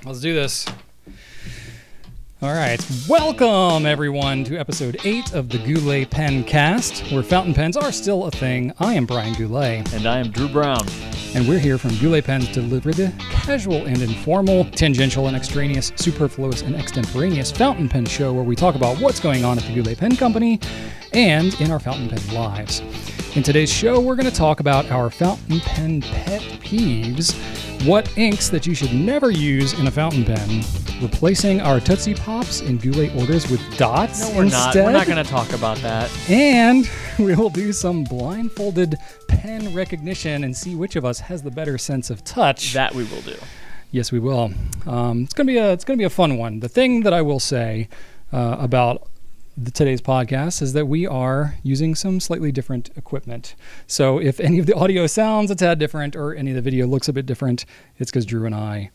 Let's do this. All right. Welcome, everyone, to episode 8 of the Goulet Pencast, where fountain pens are still a thing. I am Brian Goulet. And I am Drew Brown. And we're here from Goulet Pens to deliver the casual and informal, tangential and extraneous, superfluous and extemporaneous fountain pen show where we talk about what's going on at the Goulet Pen Company and in our fountain pen lives. In today's show, we're going to talk about our fountain pen pet peeves, what inks that you should never use in a fountain pen, replacing our Tootsie Pops in Goulet orders with dots No, we're instead. not. We're not going to talk about that. And we will do some blindfolded pen recognition and see which of us has the better sense of touch. That we will do. Yes, we will. It's gonna be a fun one. The thing that I will say about today's podcast is that we are using some slightly different equipment. So if any of the audio sounds a tad different or any of the video looks a bit different, it's because Drew and I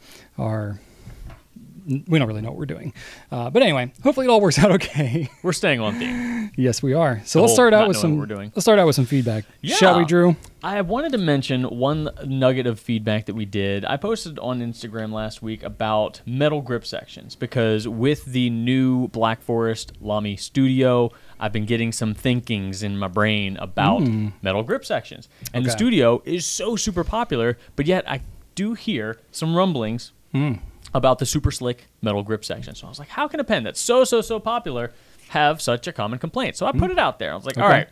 we don't really know what we're doing. But anyway, hopefully it all works out okay. We're staying on theme. Yes, we are. So let's start out with some feedback. Yeah. Shall we, Drew? I wanted to mention one nugget of feedback that we did. I posted on Instagram last week about metal grip sections because with the new Black Forest Lamy Studio, I've been getting some thinkings in my brain about metal grip sections. And the Studio is so super popular, but yet I do hear some rumblings about the super slick metal grip section. So I was like, how can a pen that's so popular have such a common complaint? So I put it out there. I was like, all right,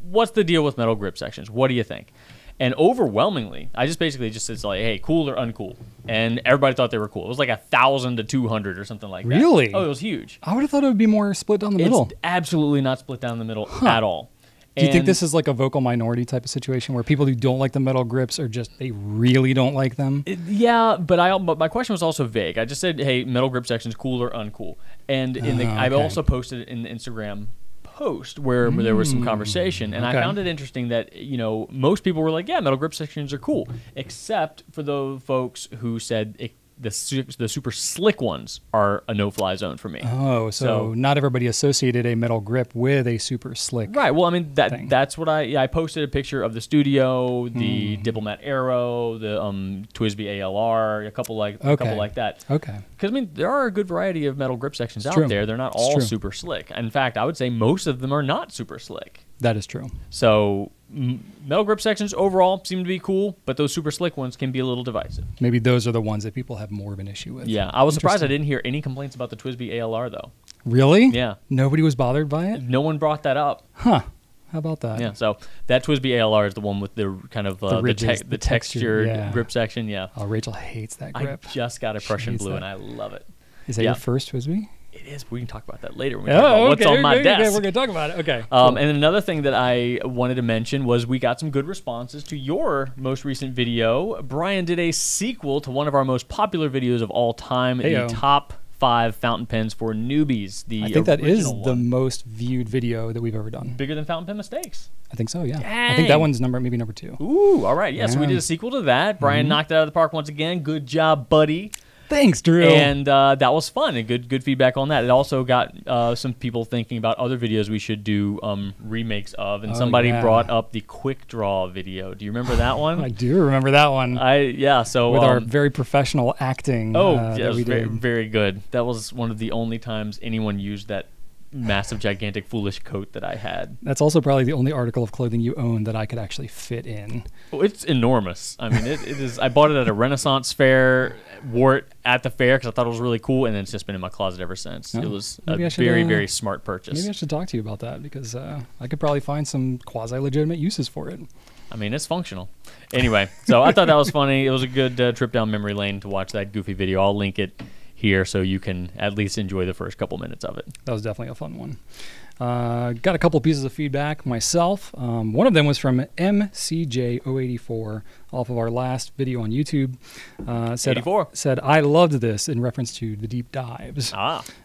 what's the deal with metal grip sections? What do you think? And overwhelmingly, I just basically said like, hey, cool or uncool? And everybody thought they were cool. It was like 1,000 to 200 or something like that. Really? Oh, it was huge. I would have thought it would be more split down the middle. It's absolutely not split down the middle at all. Do you think this is like a vocal minority type of situation where people who don't like the metal grips are just, they really don't like them? Yeah, but my question was also vague. I just said, hey, metal grip sections, cool or uncool? And I also posted it in the Instagram post where there was some conversation, and I found it interesting that, most people were like, yeah, metal grip sections are cool, except for the folks who said the super slick ones are a no-fly zone for me. Oh, so not everybody associated a metal grip with a super slick. Right. Well, I mean that's what I posted a picture of the Studio, the Diplomat Aero, the TWSBI ALR, a couple like that. Okay. Because I mean there are a good variety of metal grip sections out there. They're not all super slick. In fact, I would say most of them are not super slick. That is true. So metal grip sections overall seem to be cool, but those super slick ones can be a little divisive. Maybe those are the ones that people have more of an issue with. Yeah, I was surprised I didn't hear any complaints about the TWSBI ALR though. Really? Yeah. Nobody was bothered by it? No one brought that up. Huh. How about that? Yeah, so that TWSBI ALR is the one with the kind of the textured grip section. Yeah. Oh, Rachel hates that grip. I just got a Prussian blue and I love it. Is that your first TWSBI? It is. We can talk about that later when we talk about what's on my desk. Okay, we're going to talk about it. Okay. Cool. And another thing that I wanted to mention was we got some good responses to your most recent video. Brian did a sequel to one of our most popular videos of all time, the top 5 fountain pens for newbies. I think that is the most viewed video that we've ever done. Bigger than Fountain Pen Mistakes. I think so, yeah. Dang. I think that one's maybe number 2. Ooh, all right. Yeah, so we did a sequel to that. Brian knocked it out of the park once again. Good job, buddy. Thanks, Drew. And that was fun and good feedback on that. It also got some people thinking about other videos we should do remakes of. And somebody brought up the quick draw video. Do you remember that one? I do remember that one. So with our very professional acting. Yeah, it was very, very good. That was one of the only times anyone used that massive, gigantic, foolish coat that I had. That's also probably the only article of clothing you own that I could actually fit in. Oh, it's enormous. I mean, it is. I bought it at a Renaissance fair, wore it at the fair because I thought it was really cool, and then it's just been in my closet ever since. It was a very, very smart purchase. Maybe I should talk to you about that because I could probably find some quasi-legitimate uses for it. I mean, it's functional. Anyway, so I thought that was funny. It was a good trip down memory lane to watch that goofy video. I'll link it here so you can at least enjoy the first couple minutes of it. That was definitely a fun one. Got a couple pieces of feedback myself. One of them was from MCJ084 off of our last video on YouTube. Said, I loved this in reference to the deep dives.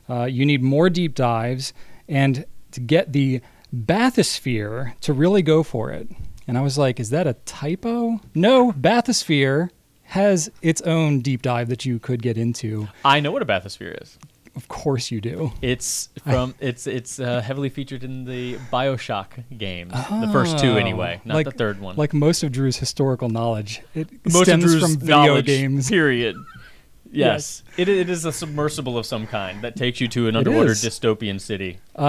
You need more deep dives and to get the bathysphere to really go for it. And I was like, is that a typo? No, bathysphere has its own deep dive that you could get into. I know what a bathysphere is. Of course you do. It's from it's heavily featured in the BioShock games. The first 2 anyway, not the third one. Like most of Drew's historical knowledge, it stems from video games. Period. Yes. It is a submersible of some kind that takes you to an underwater dystopian city. Well,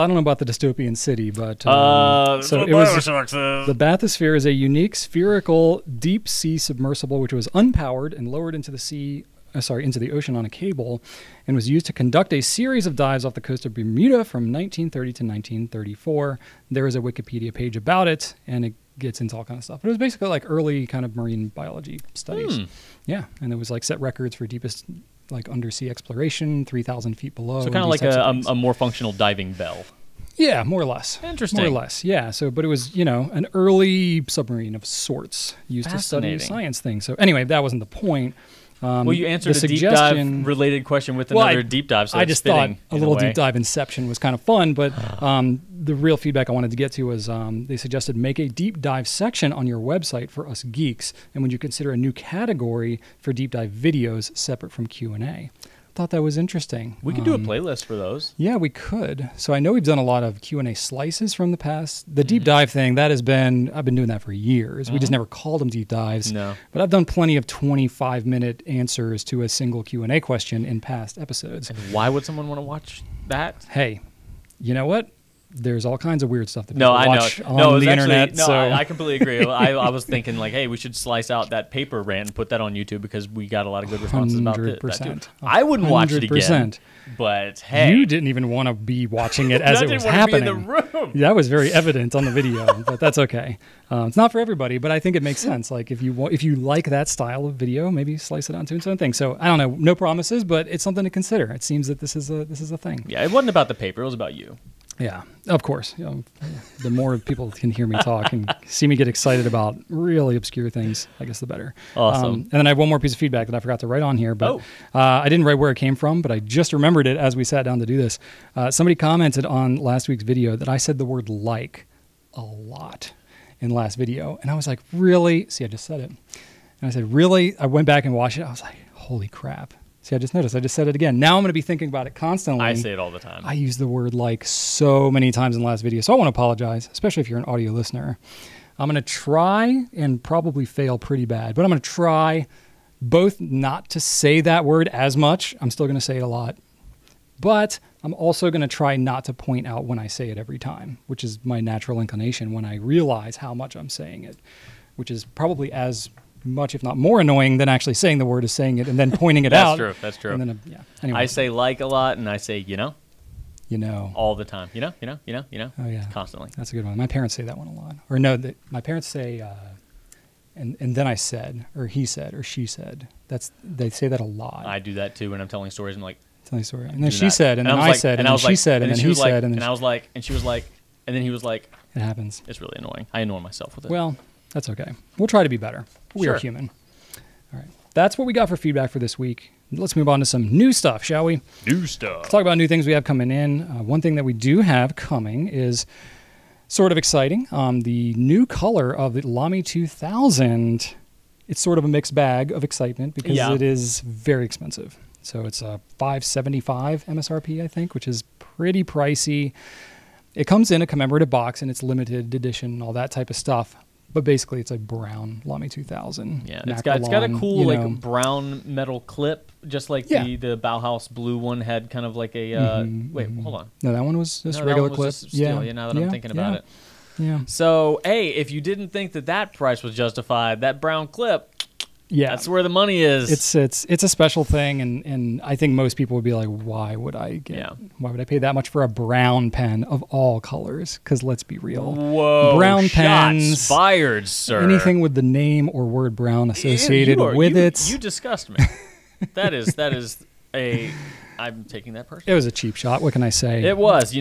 I don't know about the dystopian city, but so it was the bathysphere is a unique spherical deep sea submersible which was unpowered and lowered into the sea. Into the ocean on a cable, and was used to conduct a series of dives off the coast of Bermuda from 1930 to 1934. There is a Wikipedia page about it, and it gets into all kind of stuff. But it was basically like early kind of marine biology studies. Yeah, and it was like set records for deepest like undersea exploration, 3,000 feet below. So kind of like a more functional diving bell. Yeah, more or less. Interesting. More or less, yeah. So, but it was, an early submarine of sorts used to study science things. So anyway, that wasn't the point. Well, you answered a deep dive related question with another deep dive. So I just thought a little deep dive inception was kind of fun, but the real feedback I wanted to get to was they suggested make a deep dive section on your website for us geeks, and would you consider a new category for deep dive videos separate from Q&A? Thought that was interesting. We could do a playlist for those. Yeah, we could. So I know we've done a lot of Q&A slices from the past. The deep dive thing, I've been doing that for years. We just never called them deep dives. No. But I've done plenty of 25-minute answers to a single Q&A question in past episodes. And why would someone want to watch that? Hey, you know what? There's all kinds of weird stuff that people watch on the internet. No, I completely agree. I was thinking like, hey, we should slice out that paper rant and put that on YouTube because we got a lot of good responses about that too. I wouldn't watch it again, but hey. You didn't even want to be watching it as it was happening. I didn't want to be in the room. That was very evident on the video, but that's okay. It's not for everybody, but I think it makes sense. Like if you like that style of video, maybe slice it onto its own thing. So I don't know, no promises, but it's something to consider. It seems that this is a thing. Yeah, it wasn't about the paper; it was about you. Yeah, of course. The more people can hear me talk and see me get excited about really obscure things, I guess the better. Awesome. And then I have one more piece of feedback that I forgot to write on here, but I didn't write where it came from, but I just remembered it as we sat down to do this. Somebody commented on last week's video that I said the word like a lot in the last video. And I was like, really? See, I just said it. And I said, really? I went back and watched it. I was like, holy crap. See, I just noticed. I just said it again. Now I'm going to be thinking about it constantly. I say it all the time. I use the word like so many times in the last video. So I want to apologize, especially if you're an audio listener. I'm going to try and probably fail pretty bad, but I'm going to try both not to say that word as much. I'm still going to say it a lot. But I'm also going to try not to point out when I say it every time, which is my natural inclination when I realize how much I'm saying it, which is probably as much, if not more annoying than actually saying the word is saying it and then pointing it out. That's true. And then, anyway. I say like a lot and I say, all the time. Oh yeah. Constantly. That's a good one. My parents say that one a lot. Or no, my parents say, and then I said, or he said, or she said. They say that a lot. I do that too when I'm telling stories. I'm like, telling a story. And then she said, and then I said, and then she said, and then he said, and then I was like, and she was like, and then he was like. It happens. It's really annoying. I annoy myself with it. Well, that's okay. We'll try to be better. We are human. All right. That's what we got for feedback for this week. Let's move on to some new stuff, shall we? New stuff. Let's talk about new things we have coming in. One thing that we do have coming is sort of exciting. The new color of the Lamy 2000. It's sort of a mixed bag of excitement because it is very expensive. So it's a $575 MSRP, I think, which is pretty pricey. It comes in a commemorative box and it's limited edition, all that type of stuff. But basically, it's a brown Lamy 2000. Yeah, it's got a cool brown metal clip, just like the Bauhaus blue one had kind of like a. Wait, hold on. No, that one was just regular clip. Steel, now that I'm thinking about it. Yeah. So, hey, if you didn't think that price was justified, that brown clip. Yeah, that's where the money is. It's a special thing, and I think most people would be like, why would I pay that much for a brown pen of all colors? Because let's be real, brown pens, shots fired, sir. Anything with the name or word brown associated with it, you disgust me. That is a. I'm taking that personally. It was a cheap shot. What can I say? It was.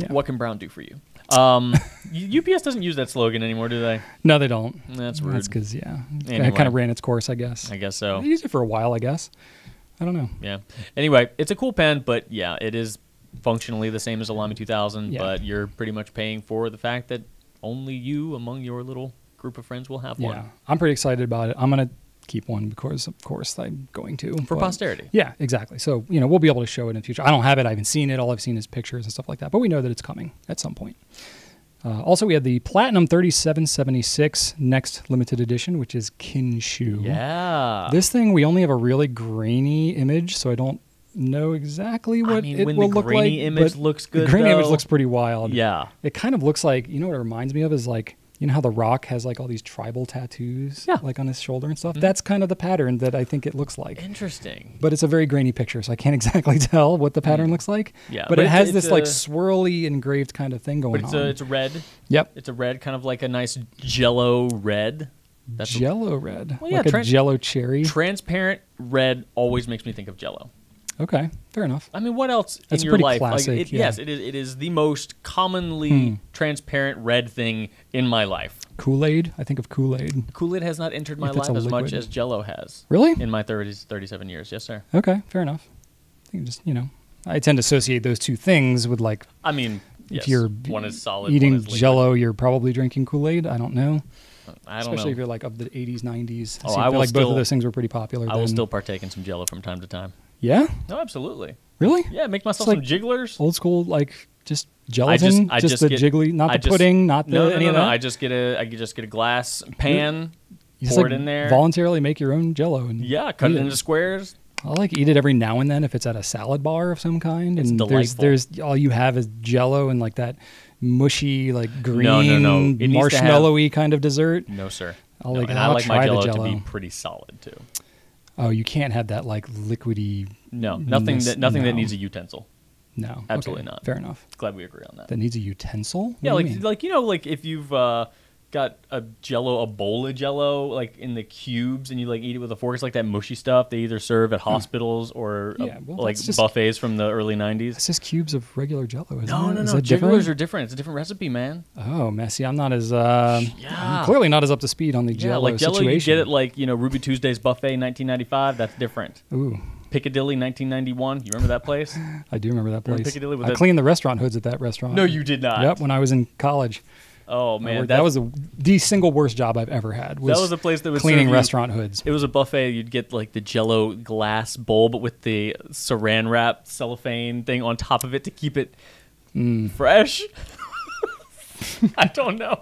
What can brown do for you? UPS doesn't use that slogan anymore, do they? No, they don't. That's rude. That's because, it kind of ran its course, I guess. I guess so. They used it for a while, I guess. I don't know. Yeah. Anyway, it's a cool pen, but yeah, it is functionally the same as a Lamy 2000, but you're pretty much paying for the fact that only you among your little group of friends will have one. Yeah. I'm pretty excited about it. I'm going to keep one because, of course, I'm going to. For posterity. Yeah, exactly. So, we'll be able to show it in the future. I don't have it. I haven't seen it. All I've seen is pictures and stuff like that. But we know that it's coming at some point. Also, we had the Platinum 3776 Next Limited Edition, which is Kinshu. Yeah. This thing, we only have a really grainy image, so I don't know exactly what it will look like. The grainy image looks good, the grainy image looks pretty wild. Yeah. It kind of looks like, you know what it reminds me of is like, you know how The Rock has like all these tribal tattoos like on his shoulder and stuff? That's kind of the pattern that I think it looks like. Interesting. But it's a very grainy picture, so I can't exactly tell what the pattern looks like. Yeah. But it has this like swirly engraved kind of thing going on. It's a red. Yep. It's a red, kind of like a nice jello red. That's Jello red? Well, yeah, like a Jello cherry? Transparent red always makes me think of Jello. Okay, fair enough. I mean, what else in your life? Classic, Yes, it is the most commonly transparent red thing in my life. Kool-Aid? I think of Kool-Aid. Kool-Aid has not entered my life as much as Jello has. Really? In my 37 years, yes, sir. Okay, fair enough. I think just, I tend to associate those two things with like... I mean, if you're one is solid, eating one is Jello, you're probably drinking Kool-Aid. I don't know. Especially if you're like of the 80s, 90s. Oh, I feel like both of those things were pretty popular. I will still partake in some Jello from time to time. Yeah? No, absolutely. Really? Yeah, make myself some jigglers. Old school, like just gelatin, just the jiggly, not the pudding, not the any of that. I just get a glass pan, you pour it in there. Voluntarily make your own Jello and cut it into squares. I like eat it every now and then if it's at a salad bar of some kind. It's and delightful. There's all you have is Jello and like that mushy, like green, no. marshmallowy kind of dessert. No, sir. I like my Jello to be pretty solid too. Oh, you can't have that like liquidy. No, nothing that needs a utensil. No, absolutely not. Fair enough. Glad we agree on that. That needs a utensil? Yeah, like if you've got a bowl of Jello, like in the cubes, and you like eat it with a fork. It's like that mushy stuff they either serve at hospitals or buffets from the early 90s. It's just cubes of regular Jello, isn't it? No. Jigglers are different. It's a different recipe, man. Oh, messy. I'm not as I'm clearly not as up to speed on the Jello like Jello, situation. You get it like Ruby Tuesday's buffet 1995. That's different. Ooh. Piccadilly 1991. You remember that place? I do remember that place. Piccadilly I cleaned the restaurant hoods at that restaurant. No, you did not. Yep, when I was in college. Oh man, that was the single worst job I've ever had. That was a place that was cleaning restaurant hoods. It was a buffet. You'd get like the Jello glass bowl, but with the Saran wrap cellophane thing on top of it to keep it fresh. I don't know.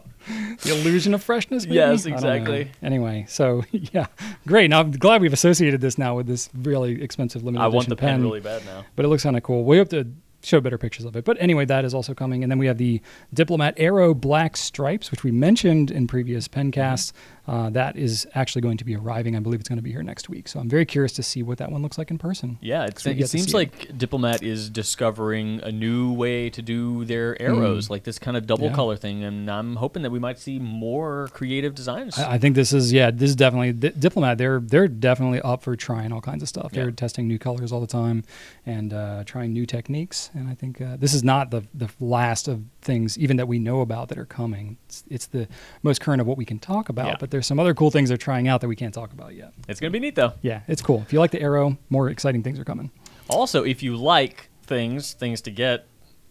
The illusion of freshness, maybe? Yes, exactly. Anyway, so yeah, great. Now I'm glad we've associated this now with this really expensive limited edition I want the pen really bad now. But it looks kind of cool. We hope to show better pictures of it. But anyway, that is also coming. And then we have the Diplomat Aero Black Stripes, which we mentioned in previous pencasts. That is actually going to be arriving. I believe it's going to be here next week. So I'm very curious to see what that one looks like in person. Yeah, it seems like Diplomat is discovering a new way to do their arrows, like this kind of double color thing. And I'm hoping that we might see more creative designs. I think this is definitely Diplomat. They're definitely up for trying all kinds of stuff. They're testing new colors all the time and trying new techniques. And I think this is not the last of things even that we know about that are coming. It's the most current of what we can talk about, but there's some other cool things they're trying out that we can't talk about yet. It's going to be neat, though. Yeah, it's cool. If you like the Aero, more exciting things are coming. Also, if you like things to get,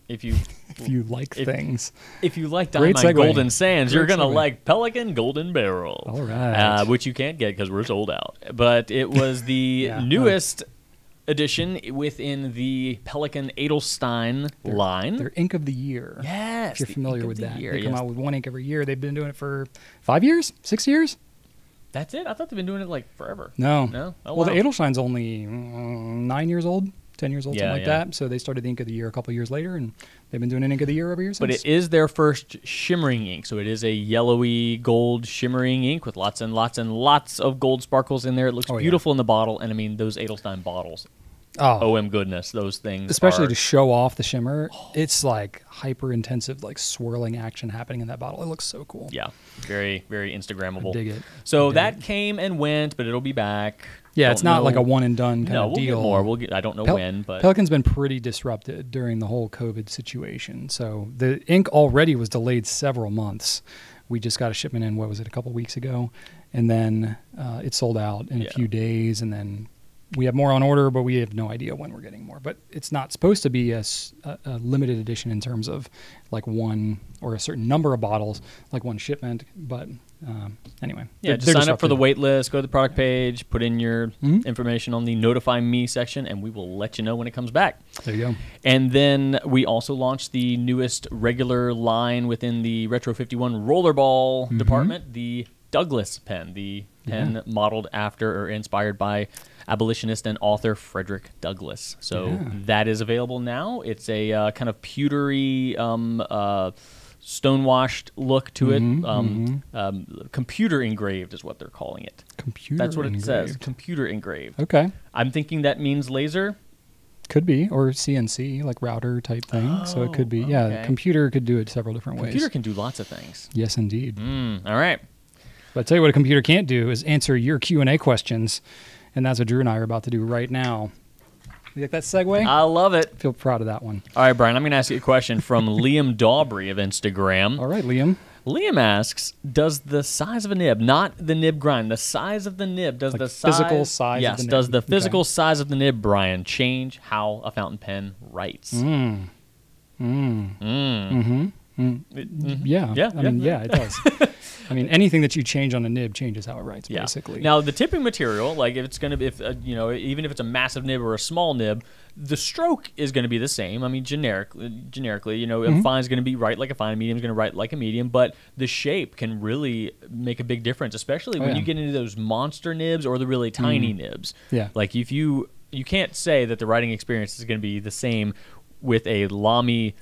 if you like things. If you like Diamond Golden Sands, you're going to like Pelican Golden Barrel. All right. Which you can't get because we're sold out. But it was the newest edition within the Pelican Edelstein line. Their ink of the year. Yes. If you're familiar with that. They come out with one ink every year. They've been doing it for 5 years? 6 years? That's it? I thought they've been doing it like forever. No. Oh, well, the Edelstein's only 9 years old, 10 years old, something like that. So they started the ink of the year a couple years later, and they've been doing an ink of the year every year since. But it is their first shimmering ink. So it is a yellowy gold shimmering ink with lots and lots and lots of gold sparkles in there. It looks beautiful in the bottle. And I mean, those Edelstein bottles. Oh, goodness, those things. Especially to show off the shimmer, it's like hyper intensive, like swirling action happening in that bottle. It looks so cool. Yeah, very, very Instagrammable. I dig it. So that came and went, but it'll be back. Yeah, it's not like a one and done kind of deal. We'll get more. I don't know when, but Pelican's been pretty disrupted during the whole COVID situation. So the ink already was delayed several months. We just got a shipment in, a couple weeks ago, and then it sold out in a few days, and then we have more on order, but we have no idea when we're getting more. But it's not supposed to be a limited edition in terms of like one or a certain number of bottles, like one shipment. But anyway. Yeah, just sign up for the wait list, go to the product page, put in your information on the Notify Me section, and we will let you know when it comes back. There you go. And then we also launched the newest regular line within the Retro 51 rollerball department, the Douglas pen, the pen modeled after or inspired by abolitionist and author Frederick Douglass. So that is available now. It's a kind of pewtery, stonewashed look to it. Computer engraved is what they're calling it. That's what it says. Computer engraved. Okay. I'm thinking that means laser. Could be, or CNC, like router type thing. So it could be. Okay. Yeah, computer could do it several different ways. Computer can do lots of things. Yes, indeed. All right. But I'll tell you what a computer can't do is answer your Q&A questions, and that's what Drew and I are about to do right now. You like that segue? I love it. Feel proud of that one. All right, Brian, I'm going to ask you a question from Liam Daubry of Instagram. All right, Liam. Liam asks, does the size of a nib, not the nib grind, the size of the nib, does like the size, physical size of the nib. does the physical size of the nib, Brian, change how a fountain pen writes? Yeah. It does. I mean, anything that you change on a nib changes how it writes, basically. Now, the tipping material, like if it's going to be, even if it's a massive nib or a small nib, the stroke is going to be the same. I mean, generically, a fine is going to be right like a fine, a medium is going to write like a medium, but the shape can really make a big difference, especially when you get into those monster nibs or the really tiny nibs. Yeah. Like if you can't say that the writing experience is going to be the same with a Lamy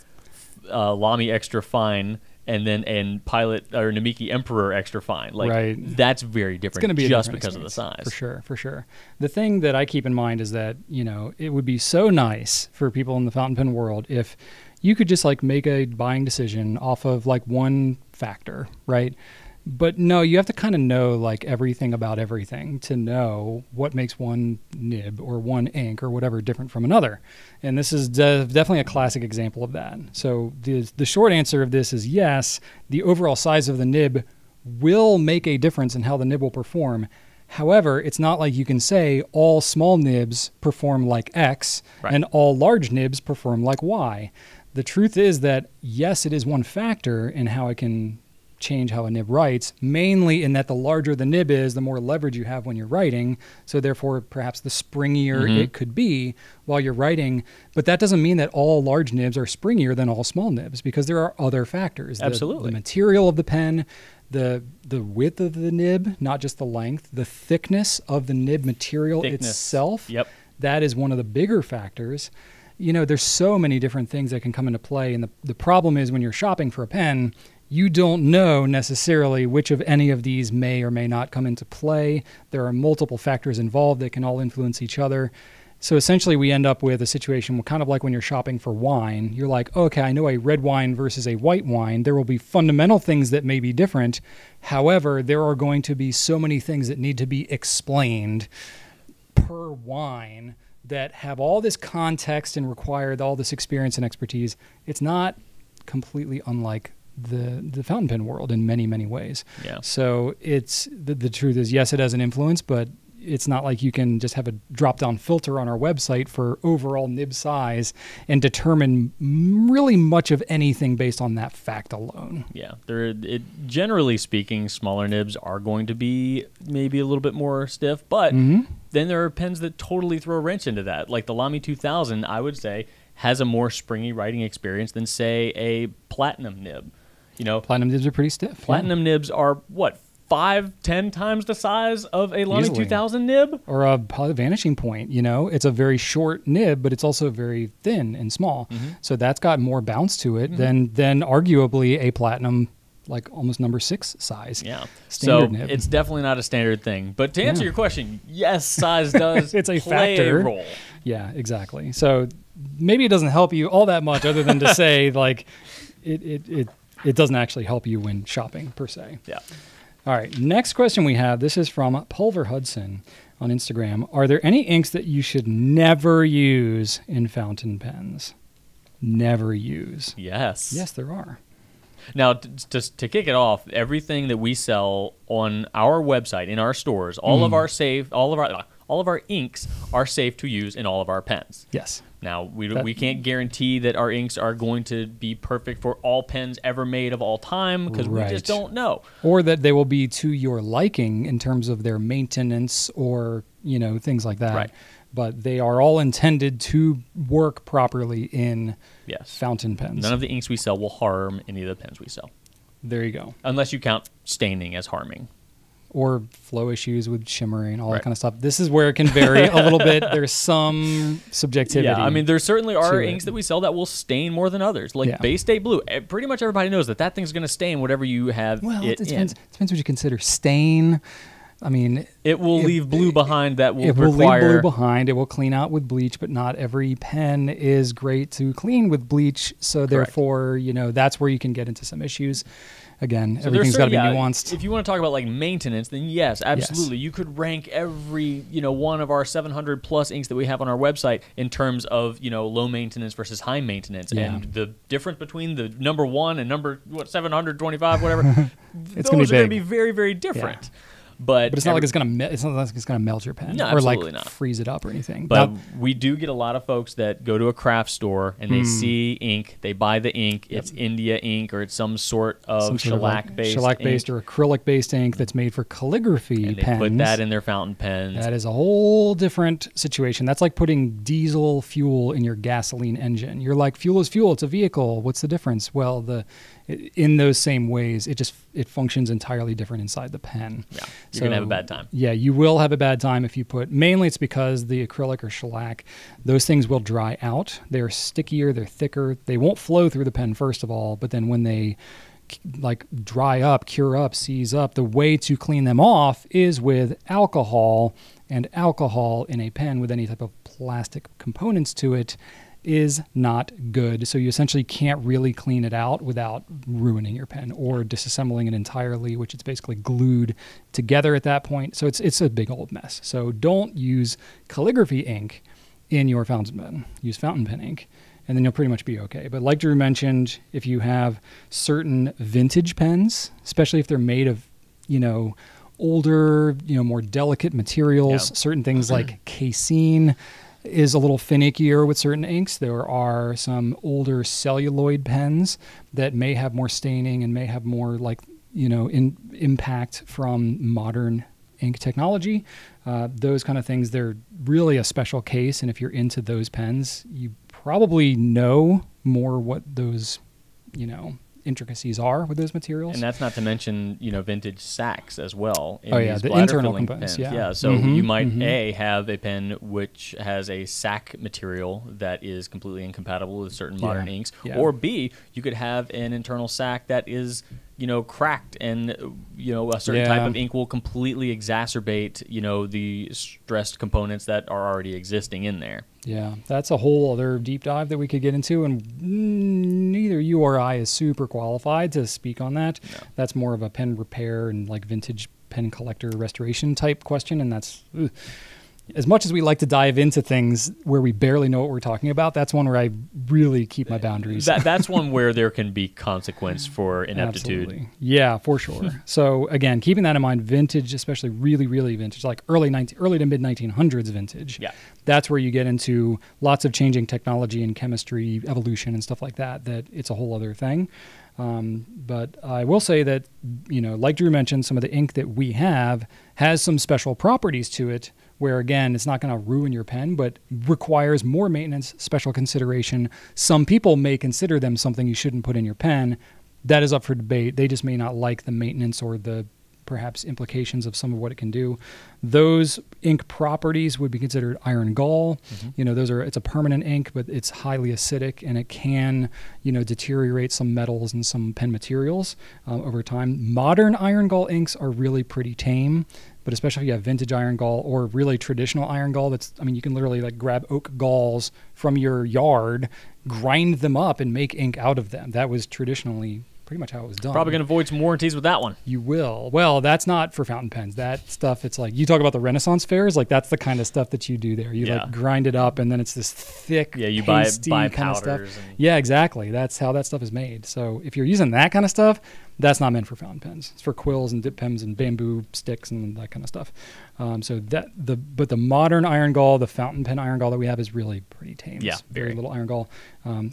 extra fine and Pilot or Namiki Emperor extra fine. Like that's very different. It's going to be just because of the size. For sure. The thing that I keep in mind is that, it would be so nice for people in the fountain pen world if you could just like make a buying decision off of like one factor, right? But no, you have to kind of know like everything about everything to know what makes one nib or one ink or whatever different from another. And this is definitely a classic example of that. So the short answer of this is yes, the overall size of the nib will make a difference in how the nib will perform. However, it's not like you can say all small nibs perform like X and all large nibs perform like Y. The truth is that yes, it is one factor in how it can change how a nib writes, mainly in that the larger the nib is, the more leverage you have when you're writing. So therefore, perhaps the springier it could be while you're writing. But that doesn't mean that all large nibs are springier than all small nibs, because there are other factors. Absolutely. The material of the pen, the width of the nib, not just the length, the thickness of the nib material itself. Yep. That is one of the bigger factors. There's so many different things that can come into play. And the problem is when you're shopping for a pen, you don't know necessarily which of any of these may or may not come into play. There are multiple factors involved that can all influence each other. So essentially we end up with a situation kind of like when you're shopping for wine. You're like, okay, I know a red wine versus a white wine. There will be fundamental things that may be different. However, there are going to be so many things that need to be explained per wine that have all this context and require all this experience and expertise. It's not completely unlike the fountain pen world in many, many ways. Yeah. So it's the truth is, yes, it has an influence, but it's not like you can just have a drop-down filter on our website for overall nib size and determine really much of anything based on that fact alone. Yeah. Generally speaking, smaller nibs are going to be maybe a little bit more stiff, but then there are pens that totally throw a wrench into that. Like the Lamy 2000, I would say, has a more springy writing experience than, say, a Platinum nib. Platinum nibs are pretty stiff. Platinum nibs are, 5-10 times the size of a Lamy 2000 nib? Or a Vanishing Point, It's a very short nib, but it's also very thin and small. So that's got more bounce to it than arguably a Platinum, like almost number 6 size. Yeah. Standard nib. It's definitely not a standard thing. But to answer your question, yes, size does it's a play factor. A role. Yeah, exactly. So maybe it doesn't help you all that much other than to say, like, it doesn't actually help you when shopping, per se. Yeah. All right, next question we have. This is from Pulver Hudson on Instagram. Are there any inks that you should never use in fountain pens? Never use. Yes. Yes, there are. Now, just to kick it off, everything that we sell on our website, in our stores, all of all of our inks are safe to use in all of our pens. Yes. Now, we can't guarantee that our inks are going to be perfect for all pens ever made of all time, because we just don't know. Or that they will be to your liking in terms of their maintenance or, things like that. Right. But they are all intended to work properly in fountain pens. None of the inks we sell will harm any of the pens we sell. There you go. Unless you count staining as harming. Or flow issues with shimmering, all that kind of stuff. This is where it can vary a little bit. There's some subjectivity. Yeah, I mean, there certainly are inks that we sell that will stain more than others. Like Bay State Blue. Pretty much everybody knows that thing's going to stain whatever you have it depends what you consider stain. I mean, it will leave blue behind that will require... It will leave blue behind. It will clean out with bleach, but not every pen is great to clean with bleach. So therefore, that's where you can get into some issues. Again, everything's got to be nuanced. If you want to talk about like maintenance, then yes, absolutely. Yes. You could rank every, one of our 700 plus inks that we have on our website in terms of, low maintenance versus high maintenance. Yeah. And the difference between the number 1 and number 725, whatever, those are going to be very, very different. Yeah. But it's not like it's gonna melt your pen, no, or like not. Freeze it up or anything. But we do get a lot of folks that go to a craft store and they see ink, they buy the ink. It's India ink or it's some sort of shellac-based or acrylic-based ink that's made for calligraphy and pens. They put that in their fountain pens. That is a whole different situation. That's like putting diesel fuel in your gasoline engine. You're like, fuel is fuel. It's a vehicle. What's the difference? Well, in those same ways, it functions entirely different inside the pen. Yeah, you're going to have a bad time. Yeah, you will have a bad time if you put... Mainly it's because the acrylic or shellac, those things will dry out. They're stickier, they're thicker. They won't flow through the pen, first of all, but then when they dry up, cure up, seize up, the way to clean them off is with alcohol. And alcohol in a pen with any type of plastic components to it is not good. So you essentially can't really clean it out without ruining your pen or disassembling it entirely, which it's basically glued together at that point. So it's a big old mess. So don't use calligraphy ink in your fountain pen. Use fountain pen ink, and then you'll pretty much be okay. But like Drew mentioned, if you have certain vintage pens, especially if they're made of, older, more delicate materials, certain things like casein is a little finickier with certain inks. There are some older celluloid pens that may have more staining and may have more impact from modern ink technology. Those kind of things, they're really a special case. And if you're into those pens, you probably know more what those, intricacies are with those materials. And that's not to mention, vintage sacks as well. The internal components. Yeah, so you might have a pen which has a sack material that is completely incompatible with certain modern inks, or B, you could have an internal sack that is cracked, and a certain type of ink will completely exacerbate the stressed components that are already existing in there. Yeah, that's a whole other deep dive that we could get into, and neither you or I is super qualified to speak on that. No. That's more of a pen repair and vintage pen collector restoration type question, and that's... As much as we like to dive into things where we barely know what we're talking about, that's one where I really keep my boundaries. That's one where there can be consequence for ineptitude. Absolutely. Yeah, for sure. So again, keeping that in mind, vintage, especially really, really vintage, like early to mid 1900s vintage. Yeah. That's where you get into lots of changing technology and chemistry, evolution and stuff like that, that it's a whole other thing. But I will say that, like Drew mentioned, some of the ink that we have has some special properties to it where, again, it's not going to ruin your pen, but requires more maintenance, special consideration. Some people may consider them something you shouldn't put in your pen. That is up for debate. They just may not like the maintenance or the perhaps implications of some of what it can do. Those ink properties would be considered iron gall. It's a permanent ink, but it's highly acidic, and it can, deteriorate some metals and some pen materials over time. Modern iron gall inks are really pretty tame, but especially if you have vintage iron gall or really traditional iron gall, you can literally grab oak galls from your yard, grind them up, and make ink out of them. That was traditionally pretty much how it was done. Probably going to avoid some warranties with that one. You will. Well, that's not for fountain pens. That stuff, it's like, you talk about the Renaissance fairs, that's the kind of stuff that you do there. You grind it up, and then it's this thick, you pasty buy kind of powders. stuff. Yeah, exactly. That's how that stuff is made. So if you're using that kind of stuff, That's not meant for fountain pens. It's for quills and dip pens and bamboo sticks and that kind of stuff. But the modern iron gall, the fountain pen iron gall that we have is really pretty tame. Yeah, it's very little iron gall.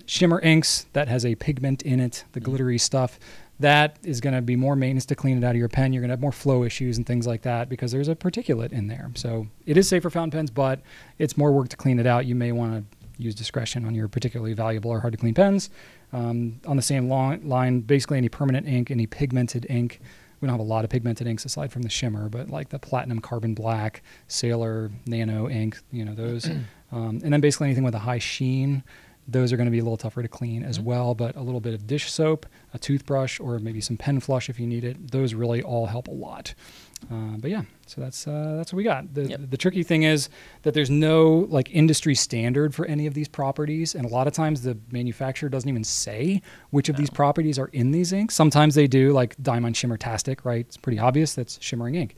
Shimmer inks that has a pigment in it, the glittery stuff. That is going to be more maintenance to clean it out of your pen. You're going to have more flow issues and things like that because there's a particulate in there. So it is safe for fountain pens, but it's more work to clean it out. You may want to use discretion on your particularly valuable or hard to clean pens. On the same line, basically any permanent ink, any pigmented ink. We don't have a lot of pigmented inks aside from the shimmer, but like the platinum carbon black, sailor, nano ink, those. And then basically anything with a high sheen, those are going to be a little tougher to clean as well, but a little bit of dish soap, a toothbrush, or maybe some pen flush if you need it. Those really all help a lot. But yeah, so that's what we got. The tricky thing is that there's no like industry standard for any of these properties, and a lot of times the manufacturer doesn't even say which of these properties are in these inks. Sometimes they do, like Diamond Shimmer-tastic, right? It's pretty obvious that's shimmering ink.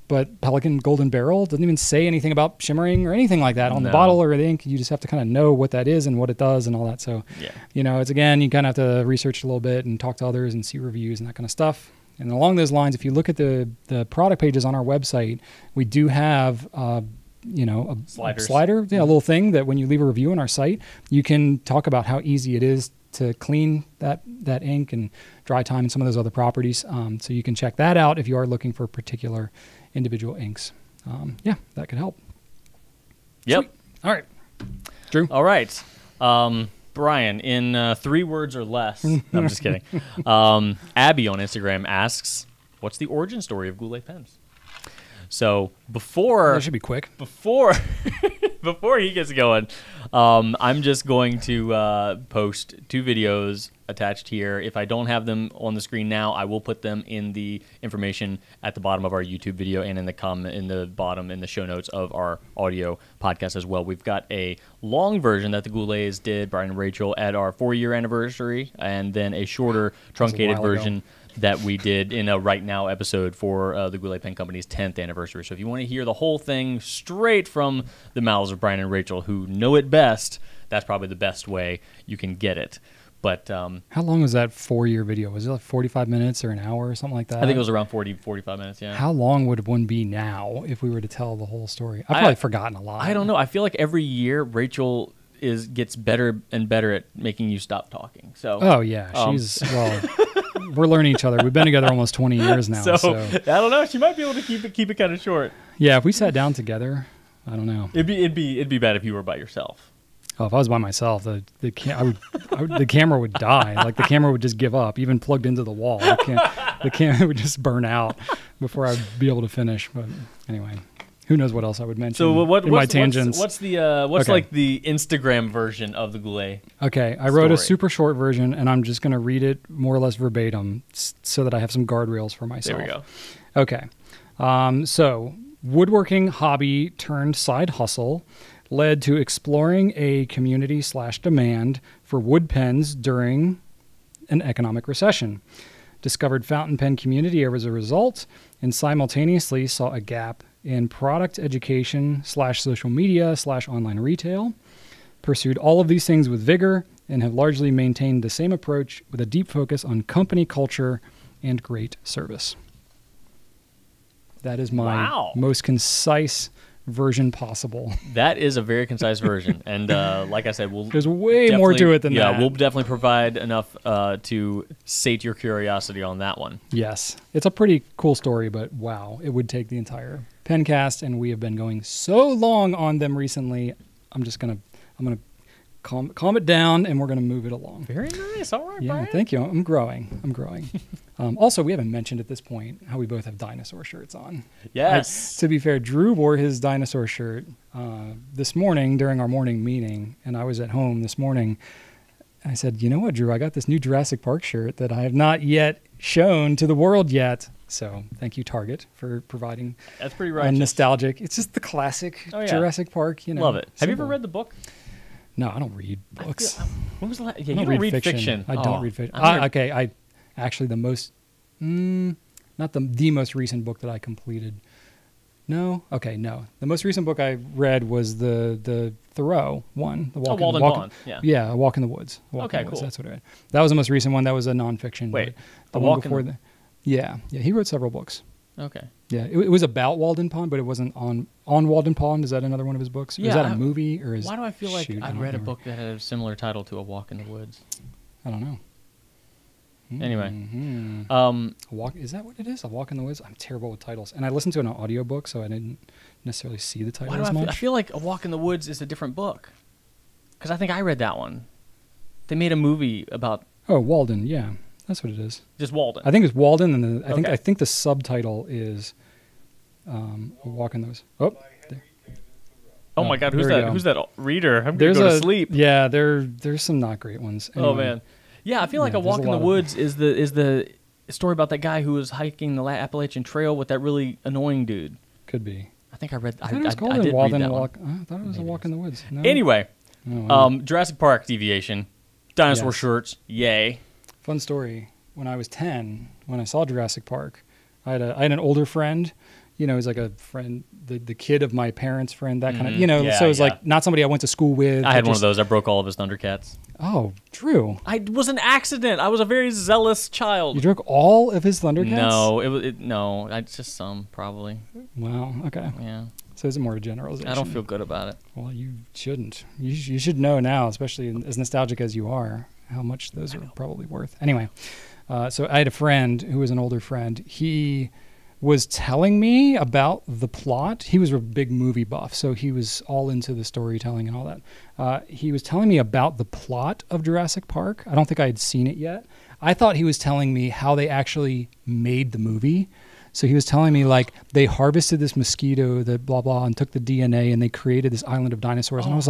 But Pelican Golden Barrel doesn't even say anything about shimmering or anything like that on the bottle or the ink. You just have to kind of know what that is and what it does and all that. So, it's again, you kind of have to research it a little bit and talk to others and see reviews and that kind of stuff. And along those lines, if you look at the product pages on our website, we do have a slider, a little thing that when you leave a review on our site, you can talk about how easy it is to clean that ink and dry time and some of those other properties. So you can check that out if you are looking for particular individual inks. That could help. Yep. Sweet. All right. Drew. All right. Brian, in 3 words or less. No, I'm just kidding. Abby on Instagram asks, what's the origin story of Goulet Pens? So before... That should be quick. Before he gets going, I'm just going to post 2 videos attached here. If I don't have them on the screen now, I will put them in the information at the bottom of our YouTube video and in the show notes of our audio podcast as well. We've got a long version that the Goulets did, Brian and Rachel, at our 4-year anniversary, and then a shorter, truncated version that we did in a Right Now episode for the Goulet Pen Company's 10th anniversary. So if you want to hear the whole thing straight from the mouths of Brian and Rachel, who know it best, that's probably the best way you can get it. But how long was that 4-year video? Was it like 45 minutes or an hour or something like that? I think it was around 45 minutes, yeah. How long would one be now if we were to tell the whole story? I've probably forgotten a lot. I don't know. I feel like every year Rachel gets better and better at making you stop talking. So we're learning each other. We've been together almost 20 years now. So I don't know. She might be able to keep it kind of short. Yeah, if we sat down together, I don't know. It'd be bad if you were by yourself. Oh, if I was by myself, the camera would die. Like the camera would just give up, even plugged into the wall. The camera would just burn out before I'd be able to finish. But anyway, who knows what else I would mention? So in my tangents. What's the Instagram version of the Goulet? Okay, I wrote a super short version, and I'm just going to read it more or less verbatim so that I have some guardrails for myself. There we go. Okay, so woodworking hobby turned side hustle led to exploring a community/demand for wood pens during an economic recession. Discovered fountain pen community as a result, and simultaneously saw a gap in product education /social media /online retail. Pursued all of these things with vigor and have largely maintained the same approach with a deep focus on company culture and great service. That is my most concise version possible. That is a very concise version, and like I said, there's way more to it than that. Yeah, we'll definitely provide enough to sate your curiosity on that one. Yes, it's a pretty cool story, but wow, it would take the entire Pencast, and we have been going so long on them recently. I'm gonna calm it down, and we're gonna move it along. Very nice. All right, yeah, Brian. Thank you. I'm growing. Also, we haven't mentioned at this point how we both have dinosaur shirts on. Yes. To be fair, Drew wore his dinosaur shirt this morning during our morning meeting, and I was at home this morning. I said, you know what, Drew, I got this new Jurassic Park shirt that I have not yet shown to the world yet. So thank you, Target, for providing. That's pretty righteous. Nostalgic. It's just the classic Jurassic Park. Love it. Have you ever read the book? No, I don't read books. When was the last? Yeah, you don't read fiction. I don't read fiction. I actually the most, not the most recent book that I completed No? Okay, no. The most recent book I read was the Thoreau one. The Walden Pond. Yeah. Yeah, A Walk in the Woods. Okay, cool. That's what I read. That was the most recent one. That was a nonfiction. Wait, the one before Yeah, he wrote several books. Okay. Yeah, it was about Walden Pond, but it wasn't on Walden Pond. Is that another one of his books? Or is that a movie? Or why do I feel like I've read a book that had a similar title to A Walk in the Woods? I don't know. Anyway. Is that what it is? A Walk in the Woods? I'm terrible with titles. And I listened to an audiobook, so I didn't necessarily see the title as much. I feel like A Walk in the Woods is a different book. Because I think I read that one. They made a movie about... Oh, Walden, yeah. That's what it is. Just Walden. I think it's Walden, and I think the subtitle is A Walk in the Woods. Oh, there. Oh my God, who's that? Who's that reader? I'm going to go to sleep. Yeah, there's some not great ones. Anyway. Oh man. Yeah, I feel like A Walk in the Woods is the story about that guy who was hiking the Appalachian Trail with that really annoying dude. Could be. I think I read. I did read that one. I thought it was A Walk in the Woods. No? Anyway, Jurassic Park deviation, dinosaur shirts, yay. Fun story. When I was 10, when I saw Jurassic Park, I had an older friend. You know, he's like a friend, the kid of my parents' friend, that kind of, so it was like not somebody I went to school with. I had one of those. I broke all of his Thundercats. Oh, Drew. I was an accident. I was a very zealous child. You broke all of his Thundercats? No, just some, probably. Wow, okay. Yeah. So it's more a generalization. I don't feel good about it. Well, you shouldn't. You should know now, especially as nostalgic as you are, how much those are probably worth. Anyway, so I had a friend who was an older friend. He was telling me about the plot. He was a big movie buff, so he was all into the storytelling and all that. He was telling me about the plot of Jurassic Park. I don't think I had seen it yet. I thought he was telling me how they actually made the movie. So he was telling me, like, they harvested this mosquito, that blah, blah, and took the DNA, and they created this island of dinosaurs. And I was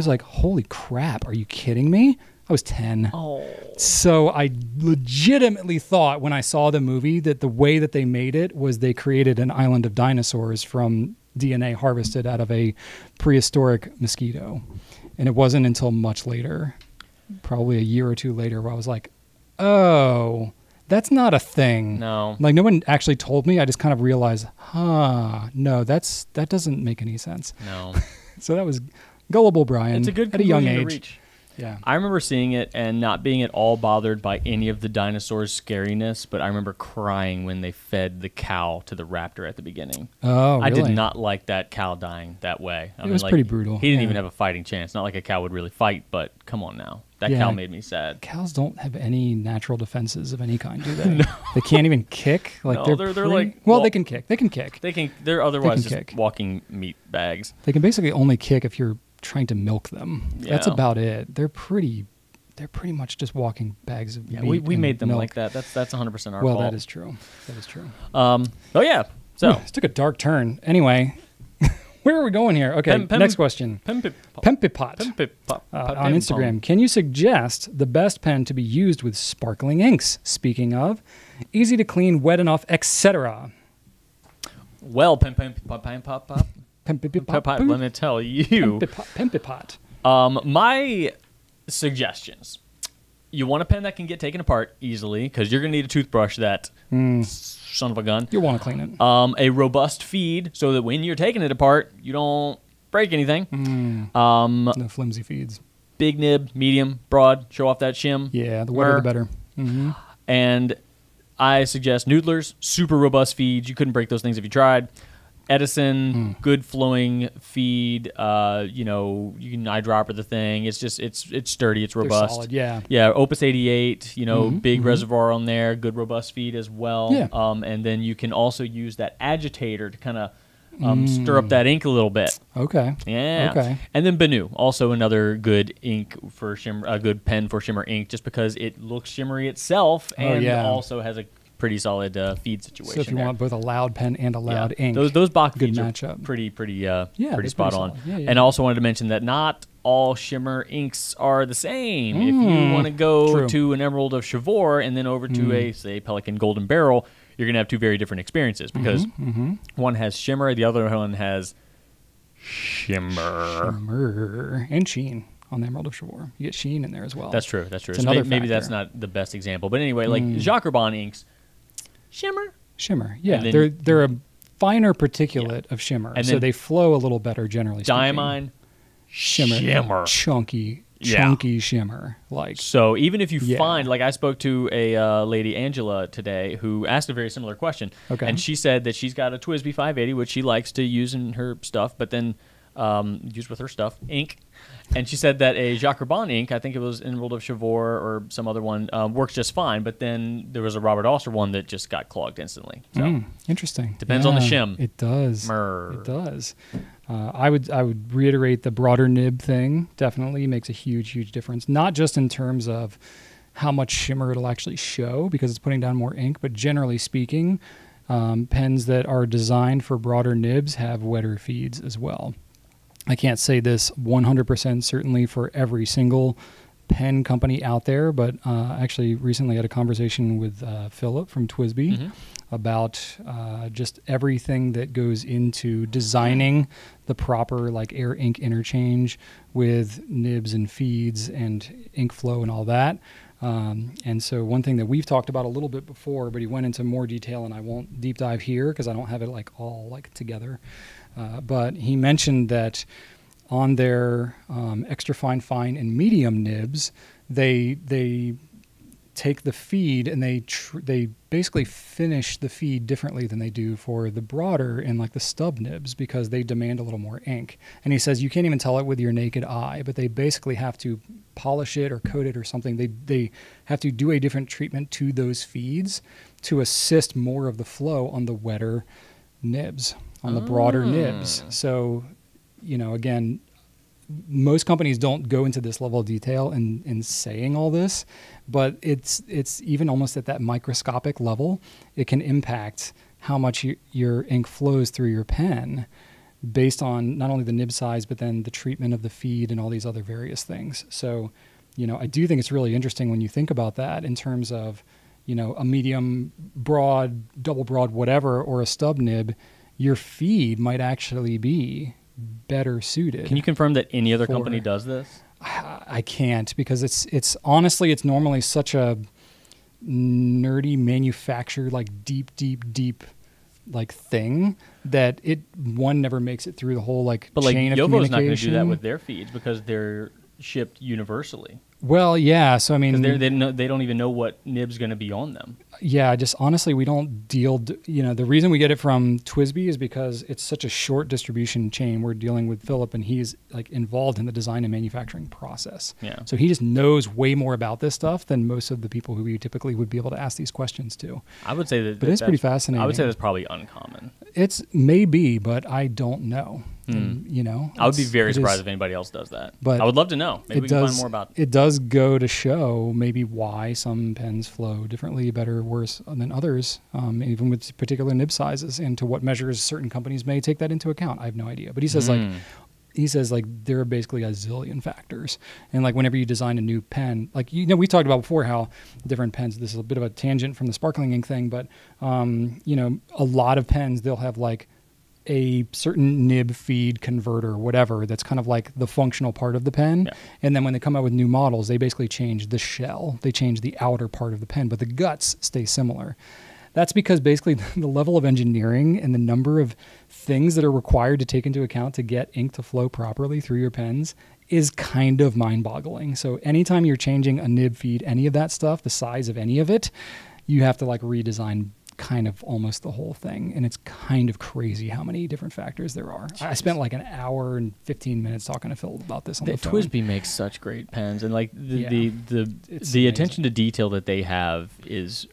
like, holy crap, are you kidding me? I was 10. Oh. So I legitimately thought when I saw the movie that the way that they made it was they created an island of dinosaurs from DNA harvested out of a prehistoric mosquito. And it wasn't until much later, probably a year or two later, where I was like, oh, that's not a thing. No. Like, no one actually told me. I just kind of realized, no, that doesn't make any sense. No. So that was gullible Brian. It's a good at a young age. to reach. Yeah. I remember seeing it and not being at all bothered by any of the dinosaurs' scariness, but I remember crying when they fed the cow to the raptor at the beginning. Oh, really? I did not like that cow dying that way. It was pretty brutal. He didn't even have a fighting chance. Not like a cow would really fight, but come on now. That cow made me sad. Cows don't have any natural defenses of any kind, do they? No. They can't even kick. Like no, they're like... Well, they can kick. They can kick. They're otherwise just walking meat bags. They can basically only kick if you're trying to milk them. Yeah. That's about it. They're pretty much just walking bags of meat. We made them milk. Like that. That's 100% our fault. Well, that is true. That is true. Oh yeah. So this took a dark turn. Anyway, where are we going here? Okay, next question. Pempipot on Instagram. Can you suggest the best pen to be used with sparkling inks? Speaking of, easy to clean, wet enough, etc. Well, let me tell you. Pempipot. My suggestions. You want a pen that can get taken apart easily because you're going to need a toothbrush that son of a gun. You want to clean it. A robust feed so that when you're taking it apart, you don't break anything. No flimsy feeds. Big nib, medium, broad, show off that shim. Yeah, the wetter the better. Mm-hmm. And I suggest Noodlers, super robust feeds. You couldn't break those things if you tried. Edison, good flowing feed. You can eyedropper the thing. It's just it's sturdy. It's robust. They're solid, yeah. Yeah. Opus 88. Big reservoir on there. Good robust feed as well. Yeah. And then you can also use that agitator to kind of stir up that ink a little bit. Okay. Yeah. Okay. And then Benu, also another good ink for shimmer, a good pen for shimmer ink, just because it looks shimmery itself and also has a pretty solid feed situation. So if you want both a loud pen and a loud ink, those Bach feeds are matchup. pretty spot on. Yeah. And I also wanted to mention that not all shimmer inks are the same. If you want to go to an Emerald of Chivor and then over to a, say, Pelican Golden Barrel, you're going to have two very different experiences because one has shimmer, the other one has shimmer. And sheen on the Emerald of Chivor. You get sheen in there as well. That's true. So maybe that's not the best example. But anyway, like Jacques Herbin inks, shimmer. Yeah, they're a finer particulate of shimmer, and so they flow a little better generally speaking. Diamine, shimmer. Chunky shimmer. Like, so even if you find, like I spoke to a lady, Angela, today, who asked a very similar question. Okay. And she said that she's got a TWSBI 580, which she likes to use in her stuff, but then use with her stuff, ink. And she said that a Jacques Herbin ink, I think it was Emerald of Chivor or some other one, works just fine. But then there was a Robert Oster one that just got clogged instantly. So interesting. Depends on the shim. It does. It does. I would reiterate the broader nib thing. Definitely makes a huge difference. Not just in terms of how much shimmer it'll actually show because it's putting down more ink, but generally speaking, pens that are designed for broader nibs have wetter feeds as well. I can't say this 100% certainly for every single pen company out there, but actually recently had a conversation with Philip from TWSBI about just everything that goes into designing the proper like air ink interchange with nibs and feeds and ink flow and all that. And so one thing that we've talked about a little bit before, but he went into more detail and I won't deep dive here because I don't have it like all like together. But he mentioned that on their extra fine, and medium nibs, they take the feed and they basically finish the feed differently than they do for the broader and like the stub nibs because they demand a little more ink. And he says you can't even tell it with your naked eye, but they basically have to polish it or coat it or something. They have to do a different treatment to those feeds to assist more of the flow on the wetter nibs, on the broader nibs. So, you know, again, most companies don't go into this level of detail in saying all this, but it's even almost at that microscopic level, it can impact how much your ink flows through your pen based on not only the nib size, but then the treatment of the feed and all these other various things. So, you know, I do think it's really interesting when you think about that in terms of, you know, a medium broad, double broad, whatever, or a stub nib, your feed might actually be better suited. Can you confirm that any other company does this? I can't because it's honestly, it's normally such a nerdy manufactured, like deep like thing that it never makes it through the whole like but chain like of Yovo's communication. not going to do that with their feeds because they're shipped universally. Well, yeah. So I mean, they don't even know what nib's going to be on them. Yeah, just honestly, we don't deal. You know, the reason we get it from TWSBI is because it's such a short distribution chain. We're dealing with Philip, and he's like involved in the design and manufacturing process. Yeah. So he just knows way more about this stuff than most of the people who we typically would be able to ask these questions to. I would say that, but it's pretty fascinating. I would say that's probably uncommon. It's maybe, but I don't know. And, you know, I would be very surprised if anybody else does that. But I would love to know. Maybe we can find more about it. It does go to show maybe why some pens flow differently, better, worse than others, even with particular nib sizes, and to what measures certain companies may take that into account. I have no idea. But he says there are basically a zillion factors. And like whenever you design a new pen, like, you know, we talked about before how different pens, this is a bit of a tangent from the sparkling ink thing, but, you know, a lot of pens, they'll have like a certain nib feed converter, whatever, that's kind of like the functional part of the pen. Yeah. And then when they come out with new models, they basically change the shell. They change the outer part of the pen, but the guts stay similar. That's because basically the level of engineering and the number of things that are required to take into account to get ink to flow properly through your pens is kind of mind-boggling. So anytime you're changing a nib feed, any of that stuff, the size of any of it, you have to like redesign kind of almost the whole thing. And it's kind of crazy how many different factors there are. Jeez. I spent like an hour and 15 minutes talking to Phil about this on the phone. TWSBI makes such great pens, and like the attention to detail that they have is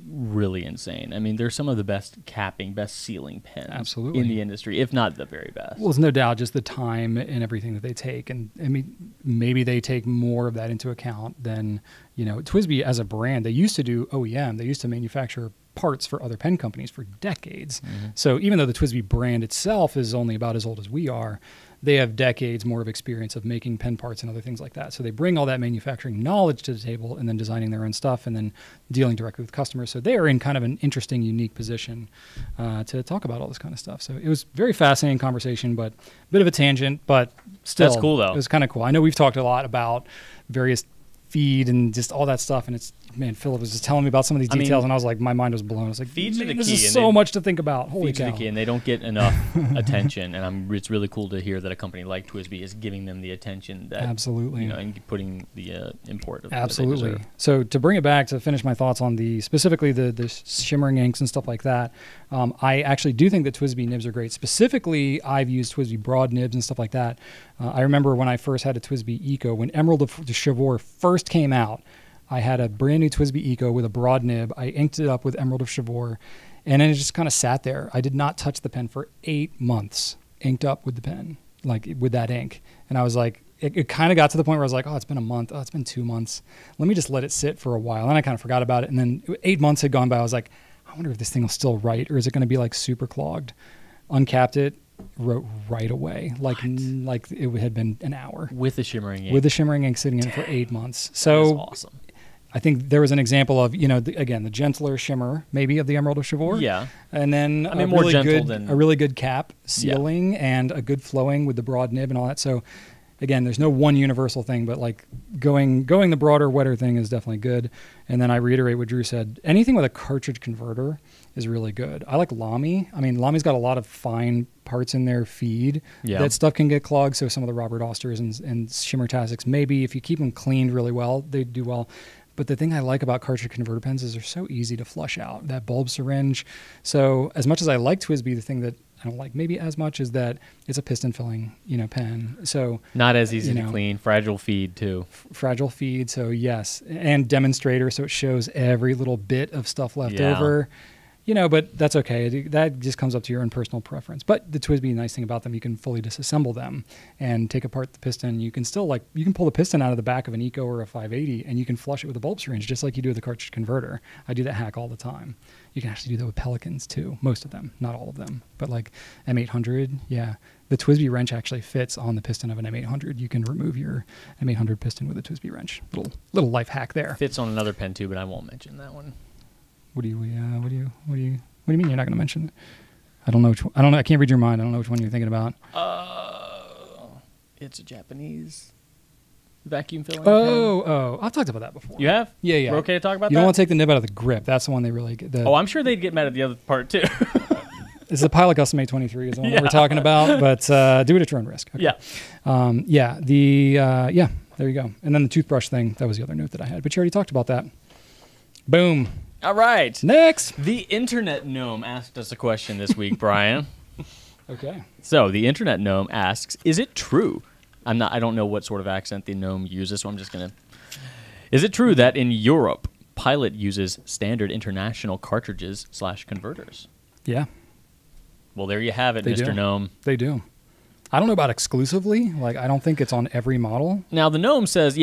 really insane. I mean, they're some of the best capping, best sealing pens in the industry, if not the very best. Well, there's no doubt just the time and everything that they take. And I mean, maybe they take more of that into account than, you know, TWSBI as a brand. They used to do OEM. They used to manufacture parts for other pen companies for decades. Mm-hmm. So even though the TWSBI brand itself is only about as old as we are, they have decades more of experience of making pen parts and other things like that. So they bring all that manufacturing knowledge to the table and then designing their own stuff and then dealing directly with customers. So they are in kind of an interesting, unique position to talk about all this kind of stuff. So it was very fascinating conversation, but a bit of a tangent, but still. That's cool though. It was kind of cool. I know we've talked a lot about various feed and just all that stuff, and it's man, Philip was just telling me about some of these details, and I was like, my mind was blown. I was like, feeds are the key. This is so much to think about. Holy cow. Feeds are the key, and they don't get enough attention. And it's really cool to hear that a company like TWSBI is giving them the attention that absolutely, and putting the import of absolutely. So to bring it back to finish my thoughts on specifically the shimmering inks and stuff like that, I actually do think that TWSBI nibs are great. Specifically, I've used TWSBI broad nibs and stuff like that. I remember when I first had a TWSBI Eco, when Emerald of Chivor first came out, I had a brand new TWSBI Eco with a broad nib. I inked it up with Emerald of Chivor, and then it just kind of sat there. I did not touch the pen for 8 months, inked up with the pen, like with that ink. And I was like, it kind of got to the point where I was like, oh, it's been a month. Oh, it's been 2 months. Let me just let it sit for a while. And I kind of forgot about it. And then 8 months had gone by. I was like, I wonder if this thing will still write, or is it going to be like super clogged? Uncapped it, wrote right away, like it had been an hour. With the shimmering ink. With the shimmering ink sitting in it for 8 months. So that is awesome. I think there was an example of, again, the gentler shimmer, maybe, of the Emerald of Chivor. Yeah. And then a really good cap sealing and a good flowing with the broad nib and all that. So, again, there's no one universal thing, but like going the broader, wetter thing is definitely good. And then I reiterate what Drew said. Anything with a cartridge converter is really good. I like Lamy. I mean, Lamy's got a lot of fine parts in their feed. Yeah. That stuff can get clogged. So some of the Robert Austers and Shimmer Tasics, maybe if you keep them cleaned really well, they do well. But the thing I like about cartridge converter pens is they're so easy to flush out, that bulb syringe. So as much as I like TWSBI, the thing that I don't like maybe as much is that it's a piston filling, pen. So not as easy to clean, fragile feed too. Fragile feed. So yes. And demonstrator. So it shows every little bit of stuff left over. But that's okay. That just comes up to your own personal preference. But the TWSBI nice thing about them, you can fully disassemble them and take apart the piston. You can still you can pull the piston out of the back of an Eco or a 580 and you can flush it with a bulb syringe just like you do with the cartridge converter. I do that hack all the time. You can actually do that with Pelicans too. Most of them, not all of them, but like M800. Yeah. The TWSBI wrench actually fits on the piston of an M800. You can remove your M800 piston with a TWSBI wrench. Little life hack there. Fits on another pen too, but I won't mention that one. What do you mean you're not going to mention it? I don't know which one. I don't know. I can't read your mind. I don't know which one you're thinking about. It's a Japanese vacuum filling. Oh, I've talked about that before. You have? Yeah. We're okay to talk about that? You don't want to take the nib out of the grip. That's the one they really get. I'm sure they'd get mad at the other part too. It's the Pilot Custom A23 is the one that we're talking about, but do it at your own risk. Okay. Yeah. There you go. And then the toothbrush thing, that was the other note that I had, but you already talked about that. Boom. All right. Next. The Internet Gnome asked us a question this week, Brian. Okay. So the Internet Gnome asks, is it true? I don't know what sort of accent the gnome uses, so I'm just going to... Is it true that in Europe, Pilot uses standard international cartridges / converters? Yeah. Well, there you have it, Mr. Gnome. They do. I don't know about exclusively. I don't think it's on every model. Now, the gnome says,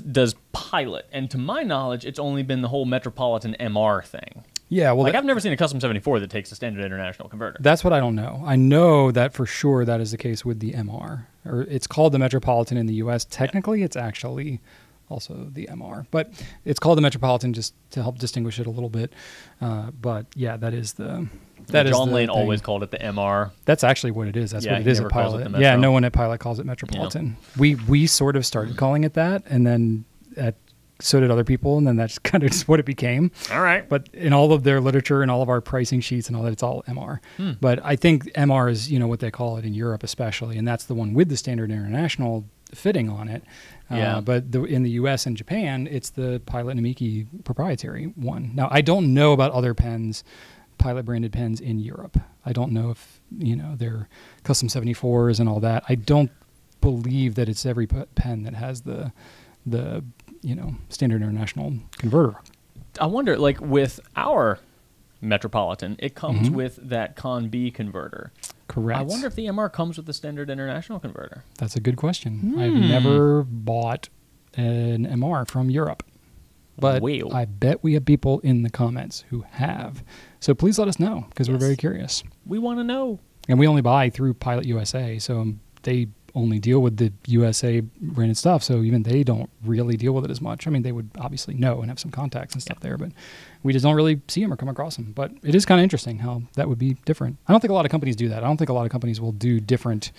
does Pilot. And to my knowledge, it's only been the whole Metropolitan MR thing. Yeah, well... I've never seen a Custom 74 that takes a standard international converter. That's what I don't know. I know that for sure that is the case with the MR. Or it's called the Metropolitan in the U.S. Technically, it's actually also the MR. But it's called the Metropolitan just to help distinguish it a little bit. But, yeah, that is the... John Lane always called it the MR. That's actually what it is. That's what it is at Pilot. Yeah, no one at Pilot calls it Metropolitan. Yeah. We sort of started calling it that, and then so did other people, and then that's kind of just what it became. All right. But in all of their literature and all of our pricing sheets and all that, it's all MR. But I think MR is, what they call it in Europe especially, and that's the one with the standard international fitting on it. But in the U.S. and Japan, it's the Pilot Namiki proprietary one. Now, I don't know about other pens, Pilot branded pens in Europe. I don't know if, they're Custom 74s and all that. I don't believe that it's every pen that has the standard international converter. I wonder, with our Metropolitan, it comes with that Con B converter. Correct. I wonder if the MR comes with the standard international converter. That's a good question. I've never bought an MR from Europe. But I bet we have people in the comments who have. So please let us know, because we're very curious. We want to know. And we only buy through Pilot USA, so they only deal with the USA branded stuff, so even they don't really deal with it as much. I mean, they would obviously know and have some contacts and stuff there, but we just don't really see them or come across them. But it is kind of interesting how that would be different. I don't think a lot of companies do that. I don't think a lot of companies will do different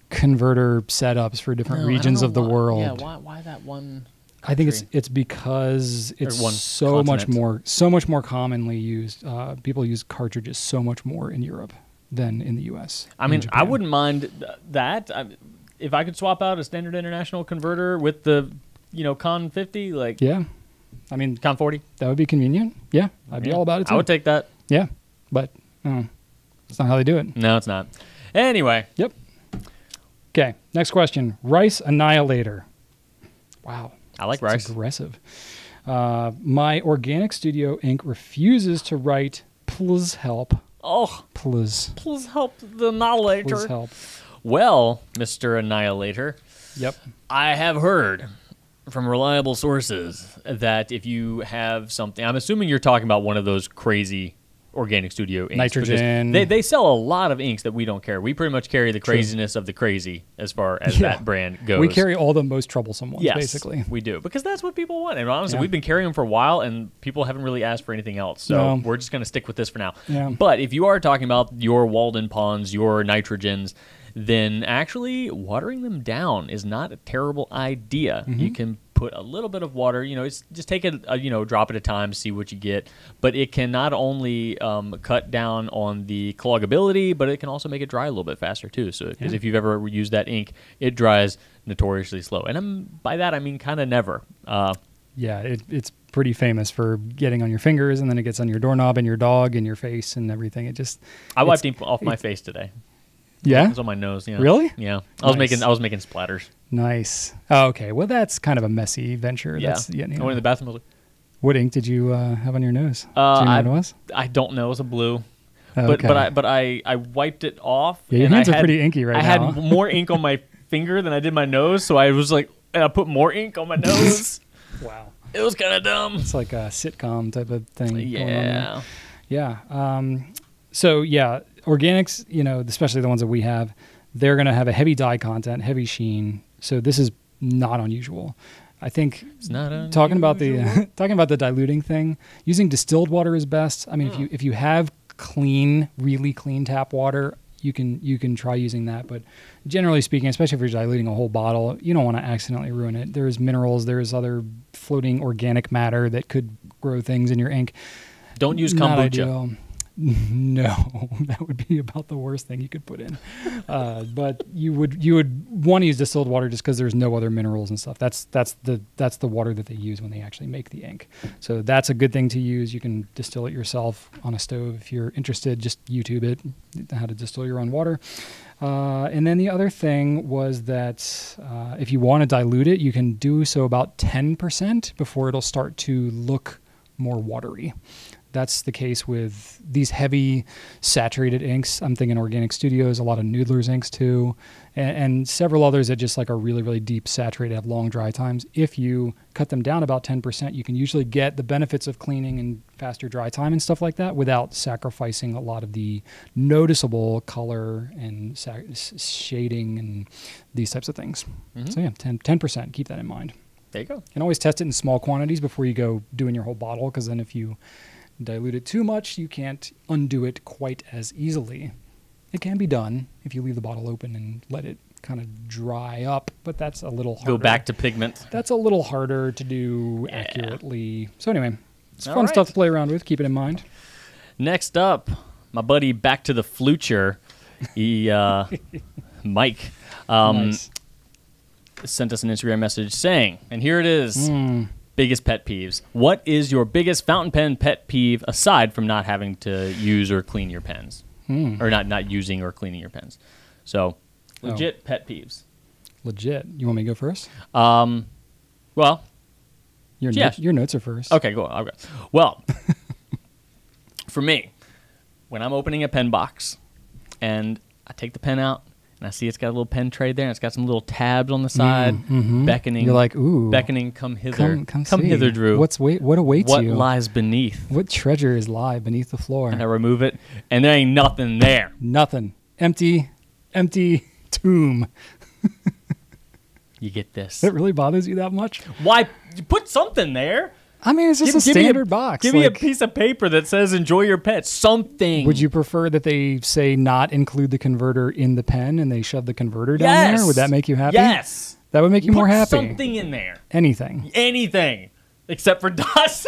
converter setups for different regions of the world. Yeah, why that one... I think it's because it's so much more commonly used. People use cartridges so much more in Europe than in the U.S. I mean, I wouldn't mind that. If I could swap out a standard international converter with the, Con 50, yeah, I mean Con 40, that would be convenient. Yeah, I'd be all about it too. I would take that. Yeah, but that's not how they do it. No, it's not. Anyway. Yep. Okay, next question. Rice Annihilator. Wow. I like rice. Aggressive. My Organic Studio ink refuses to write "Please help." Oh, please help the Annihilator. Please help. Well, Mr. Annihilator. Yep. I have heard from reliable sources that if you have something, I'm assuming you're talking about one of those crazy Organic Studio inks. Nitrogen. They sell a lot of inks that we don't carry. We pretty much carry the craziness of the crazy as far as that brand goes. We carry all the most troublesome ones, basically. We do, because that's what people want. And honestly, we've been carrying them for a while, and people haven't really asked for anything else. So we're just going to stick with this for now. Yeah. But if you are talking about your Walden Ponds, your nitrogens, then actually watering them down is not a terrible idea. Mm-hmm. You can put a little bit of water, it's just take a drop at a time, see what you get. But it can not only cut down on the cloggability, but it can also make it dry a little bit faster too. So because if you've ever used that ink, it dries notoriously slow. And by that I mean kind of never. It's pretty famous for getting on your fingers, and then it gets on your doorknob and your dog and your face and everything. I wiped ink off my face today. Yeah? It was on my nose, yeah. Really? Yeah. Nice. I was making splatters. Nice. Oh, okay. Well, that's kind of a messy venture. Yeah. I went in the bathroom. I was like, what ink did you have on your nose? Do you know what it was? I don't know. It was a blue. Okay. But I wiped it off. Yeah, your hands are pretty inky right now. I had more ink on my finger than I did my nose, so I was like, and I put more ink on my nose. Wow. It was kind of dumb. It's like a sitcom type of thing. Yeah. Yeah. So, organics, especially the ones that we have, they're going to have a heavy dye content, heavy sheen. So this is not unusual. I think it's not talking about the diluting thing, using distilled water is best. I mean, if you have really clean tap water, you can try using that. But generally speaking, especially if you're diluting a whole bottle, you don't want to accidentally ruin it. There's minerals, there's other floating organic matter that could grow things in your ink. Don't use kombucha. No, that would be about the worst thing you could put in. But you would want to use distilled water just because there's no other minerals and stuff. That's the water that they use when they actually make the ink. So that's a good thing to use. You can distill it yourself on a stove if you're interested. Just YouTube it, how to distill your own water. And then the other thing was that if you want to dilute it, you can do so about 10% before it'll start to look more watery. That's the case with these heavy saturated inks. I'm thinking Organic Studios, a lot of Noodler's inks too, and several others that just are really, really deep saturated, have long dry times. If you cut them down about 10%, you can usually get the benefits of cleaning and faster dry time and stuff like that without sacrificing a lot of the noticeable color and shading and these types of things. Mm-hmm. So 10%, keep that in mind. There you go. You can always test it in small quantities before you go doing your whole bottle, because then if you dilute it too much, you can't undo it quite as easily. It can be done if you leave the bottle open and let it kind of dry up, but that's a little harder. Go back to pigment. That's a little harder to do accurately. So anyway, it's fun stuff to play around with. Keep it in mind. Next up, my buddy Back to the Future, Mike, nice. Sent us an Instagram message saying, and here it is, biggest pet peeves. What is your biggest fountain pen pet peeve aside from not having to use or clean your pens? Or not using or cleaning your pens. So, legit pet peeves. Legit. You want me to go first? Well, your notes are first. Okay, cool. Okay. Well, for me, when I'm opening a pen box and I take the pen out and I see it's got a little pen tray there and it's got some little tabs on the side, beckoning. You're like, ooh. Beckoning, come hither. Come hither, Drew. What awaits you? What lies beneath? What treasures lie beneath the floor? And I remove it, and there ain't nothing there. Nothing. Empty tomb. You get this. It really bothers you that much? Why? You put something there. I mean, it's just a standard box. Give me a piece of paper that says "Enjoy your pet." Something. Would you prefer that they say not include the converter in the pen and they shove the converter down there? Would that make you happy? Yes. That would make you more happy. Put something in there. Anything. Anything. Except for dust.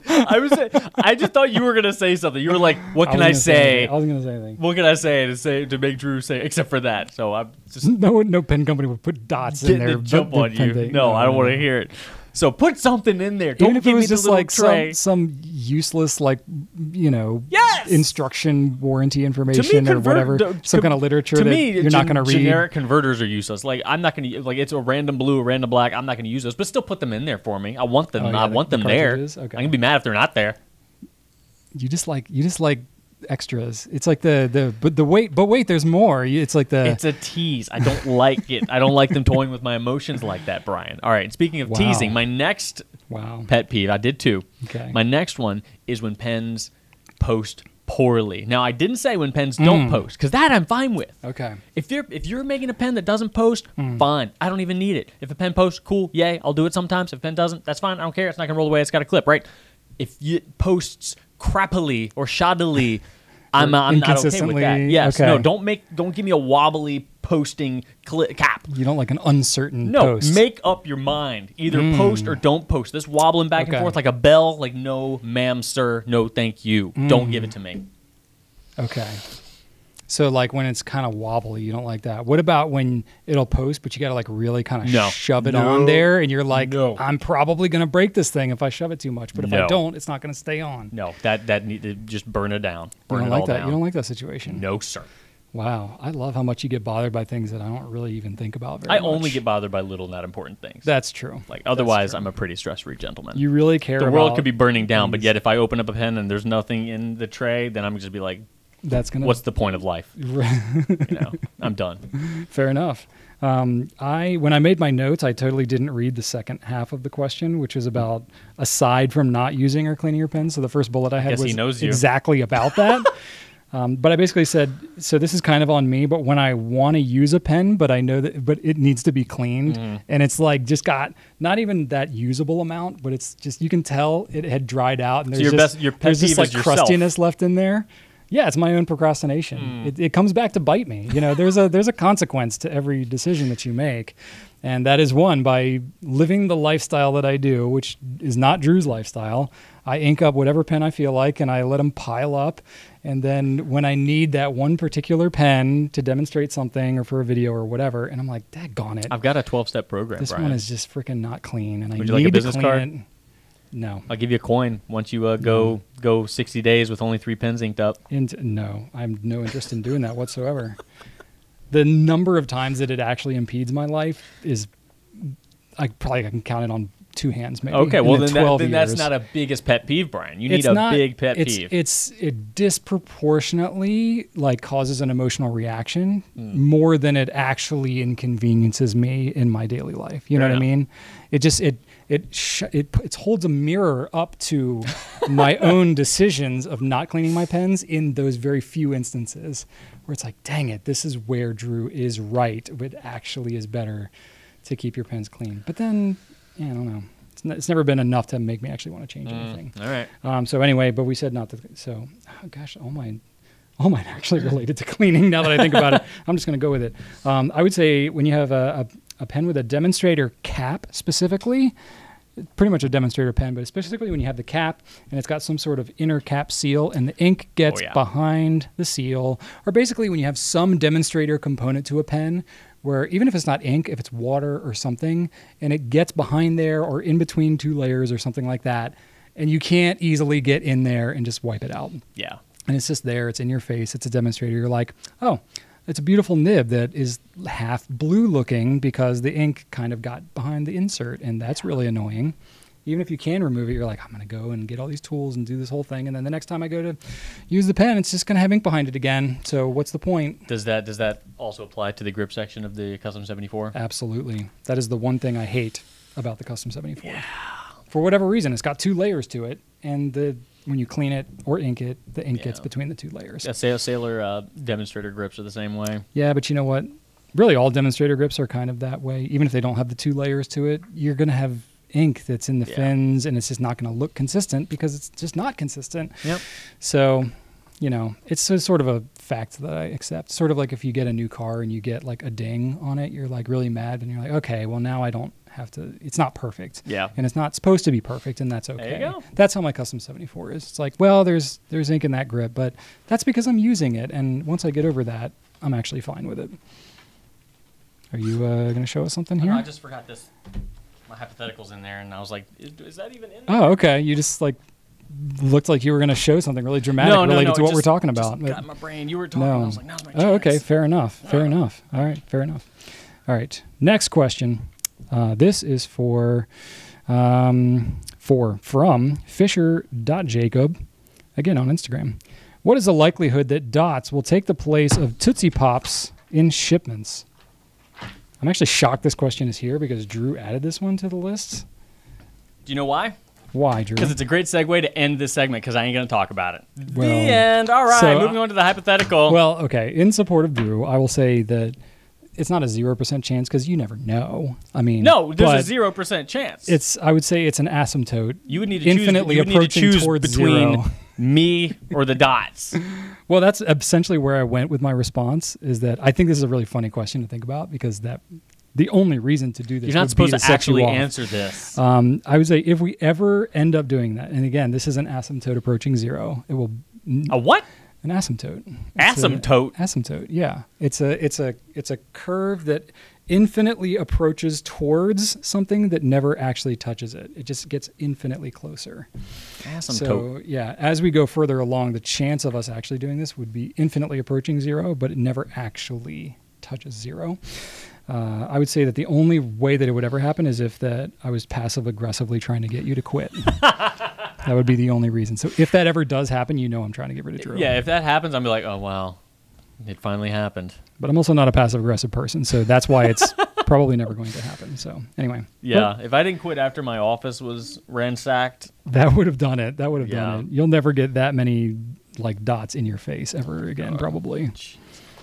I just thought you were going to say something. You were like, what can I say? I wasn't going to say anything. What can I say to make Drew say, except for that? So I'm just... No pen company would put dots in there. Jump on you. No, I don't want to hear it. So put something in there. Don't Even if give it was me just like some useless, like, instruction warranty information or whatever, some kind of literature that you're not going to read. Generic converters are useless. Like, I'm not going to, like, it's a random blue, a random black. I'm not going to use those, but still put them in there for me. I want them. I want them there. Okay. I'm going to be mad if they're not there. You just like extras. It's like but wait, there's more. It's like it's a tease. I don't like it. I don't like them toying with my emotions like that, Brian. All right. And speaking of teasing, my next pet peeve, I did too. Okay. My next one is when pens post poorly. Now, I didn't say when pens don't post, because that I'm fine with. Okay. If you're making a pen that doesn't post, fine. I don't even need it. If a pen posts, cool, yay, I'll do it sometimes. If a pen doesn't, that's fine. I don't care. It's not gonna roll away. It's got a clip, right? If it posts crappily or shoddily, I'm not okay with that. Yes, okay. No, don't give me a wobbly posting cap. You don't like an uncertain post. No, make up your mind. Either post or don't post. This wobbling back and forth like a bell, like no, ma'am, sir, no, thank you. Don't give it to me. Okay. So like when it's kind of wobbly, you don't like that. What about when it'll post, but you got to like really kind of shove it on there, and you're like, I'm probably going to break this thing if I shove it too much, but if I don't, it's not going to stay on. No, that need to just burn it down. Burn it all down. You don't like that situation? No, sir. Wow, I love how much you get bothered by things that I don't really even think about very much. I only get bothered by little, not important things. That's true. Like otherwise, I'm a pretty stress-free gentleman. You really care about the world could be burning down, but yet if I open up a pen and there's nothing in the tray, then I'm just be like, what's the point of life? I'm done. Fair enough. When I made my notes, I totally didn't read the second half of the question, which was about aside from not using or cleaning your pen. So the first bullet I had was exactly about that. But I basically said, so this is kind of on me, but when I want to use a pen, but I know that, but it needs to be cleaned, and it's like just got not even that usable amount, but it's just, you can tell it had dried out, and there's just like crustiness left in there. Yeah, it's my own procrastination. It comes back to bite me. There's a consequence to every decision that you make. And that is one, by living the lifestyle that I do, which is not Drew's lifestyle. I ink up whatever pen I feel like, and I let them pile up. And then when I need that one particular pen to demonstrate something or for a video or whatever, and I'm like, daggone it. I've got a 12-step program, This one is just freaking not clean, and I need like a business to clean card? it. No. I'll give you a coin once you go 60 days with only 3 pens inked up. No, I have no interest in doing that whatsoever. The number of times that it actually impedes my life is, I can count it on 2 hands maybe. Okay, well then that's not a biggest pet peeve, Brian. You need big pet peeve. It disproportionately causes an emotional reaction more than it actually inconveniences me in my daily life. You know what I mean? It just it holds a mirror up to my own decisions of not cleaning my pens in those very few instances where it's like, dang it, this is where Drew is right. It actually is better to keep your pens clean. But then, I don't know. It's never been enough to make me actually want to change anything. All right. So anyway, but we said not to. So, gosh, all mine actually related to cleaning. Now that I think about it, I'm just going to go with it. I would say when you have a pen with a demonstrator cap specifically, pretty much a demonstrator pen, but specifically when you have the cap and it's got some sort of inner cap seal and the ink gets behind the seal, or basically when you have some demonstrator component to a pen where even if it's not ink, if it's water or something, and it gets behind there or in between 2 layers or something like that, and you can't easily get in there and just wipe it out. Yeah. And it's just there, it's in your face, it's a demonstrator. You're like, oh, it's a beautiful nib that is half blue looking because the ink kind of got behind the insert, and that's really annoying. Even if you can remove it, you're like, I'm going to go and get all these tools and do this whole thing, and then the next time I go to use the pen, it's just going to have ink behind it again. So what's the point? Does that also apply to the grip section of the Custom 74? Absolutely. That is the one thing I hate about the Custom 74. Yeah. For whatever reason, it's got 2 layers to it, and when you clean it or ink it, the ink gets between the 2 layers. Yeah, Sailor demonstrator grips are the same way. Yeah, but you know what? Really, all demonstrator grips are kind of that way. Even if they don't have the 2 layers to it, you're going to have ink that's in the fins, and it's just not going to look consistent because it's just not consistent. Yep. So, it's sort of a fact that I accept. Sort of like if you get a new car and you get like a ding on it, you're like really mad and you're like, okay, well now I don't have to, it's not perfect. Yeah. And it's not supposed to be perfect, and that's okay. There you go. That's how my Custom 74 is. It's like, well, there's ink in that grip, but that's because I'm using it. And once I get over that, I'm actually fine with it. Are you going to show us something here? I just forgot this. My hypothetical's in there, and I was like, is that even in there? Oh, okay. You just like looked like you were going to show something really dramatic related to what we're talking about. Just got in my brain. You were talking. I was like, now's my chance. Oh, okay. Fair enough. Fair enough. All right. Fair enough. All right. Next question. This is from Fisher.Jacob, again on Instagram. What is the likelihood that dots will take the place of Tootsie Pops in shipments? I'm actually shocked this question is here because Drew added this one to the list. Do you know why? Why, Drew? Because it's a great segue to end this segment because I ain't going to talk about it. Well, the end. All right, so, moving on to the hypothetical. Well, okay. In support of Drew, I will say that it's not a 0% chance because you never know. I mean, no, there's a 0% chance. I would say it's an asymptote. You would need to infinitely approaching towards between zero. Me or the dots. Well, that's essentially where I went with my response. Is that I think this is a really funny question to think about because the only reason to do this. You're not supposed to actually answer this. I would say if we ever end up doing that, and again, this is an asymptote approaching zero. It will a what? An asymptote. Asymptote. Asymptote. Yeah, it's a curve that infinitely approaches towards something that never actually touches it. It just gets infinitely closer. Asymptote. So yeah, as we go further along, the chance of us actually doing this would be infinitely approaching zero, but it never actually touches zero. I would say that the only way that it would ever happen is if that I was passive aggressively trying to get you to quit. That would be the only reason. So if that ever does happen, you know I'm trying to get rid of Drew. Yeah, if that happens, I'll be like, oh, wow, it finally happened. But I'm also not a passive-aggressive person, so that's why it's probably never going to happen. So anyway. Yeah, if I didn't quit after my office was ransacked. That would have done it. That would have done it. You'll never get that many like dots in your face ever again, probably.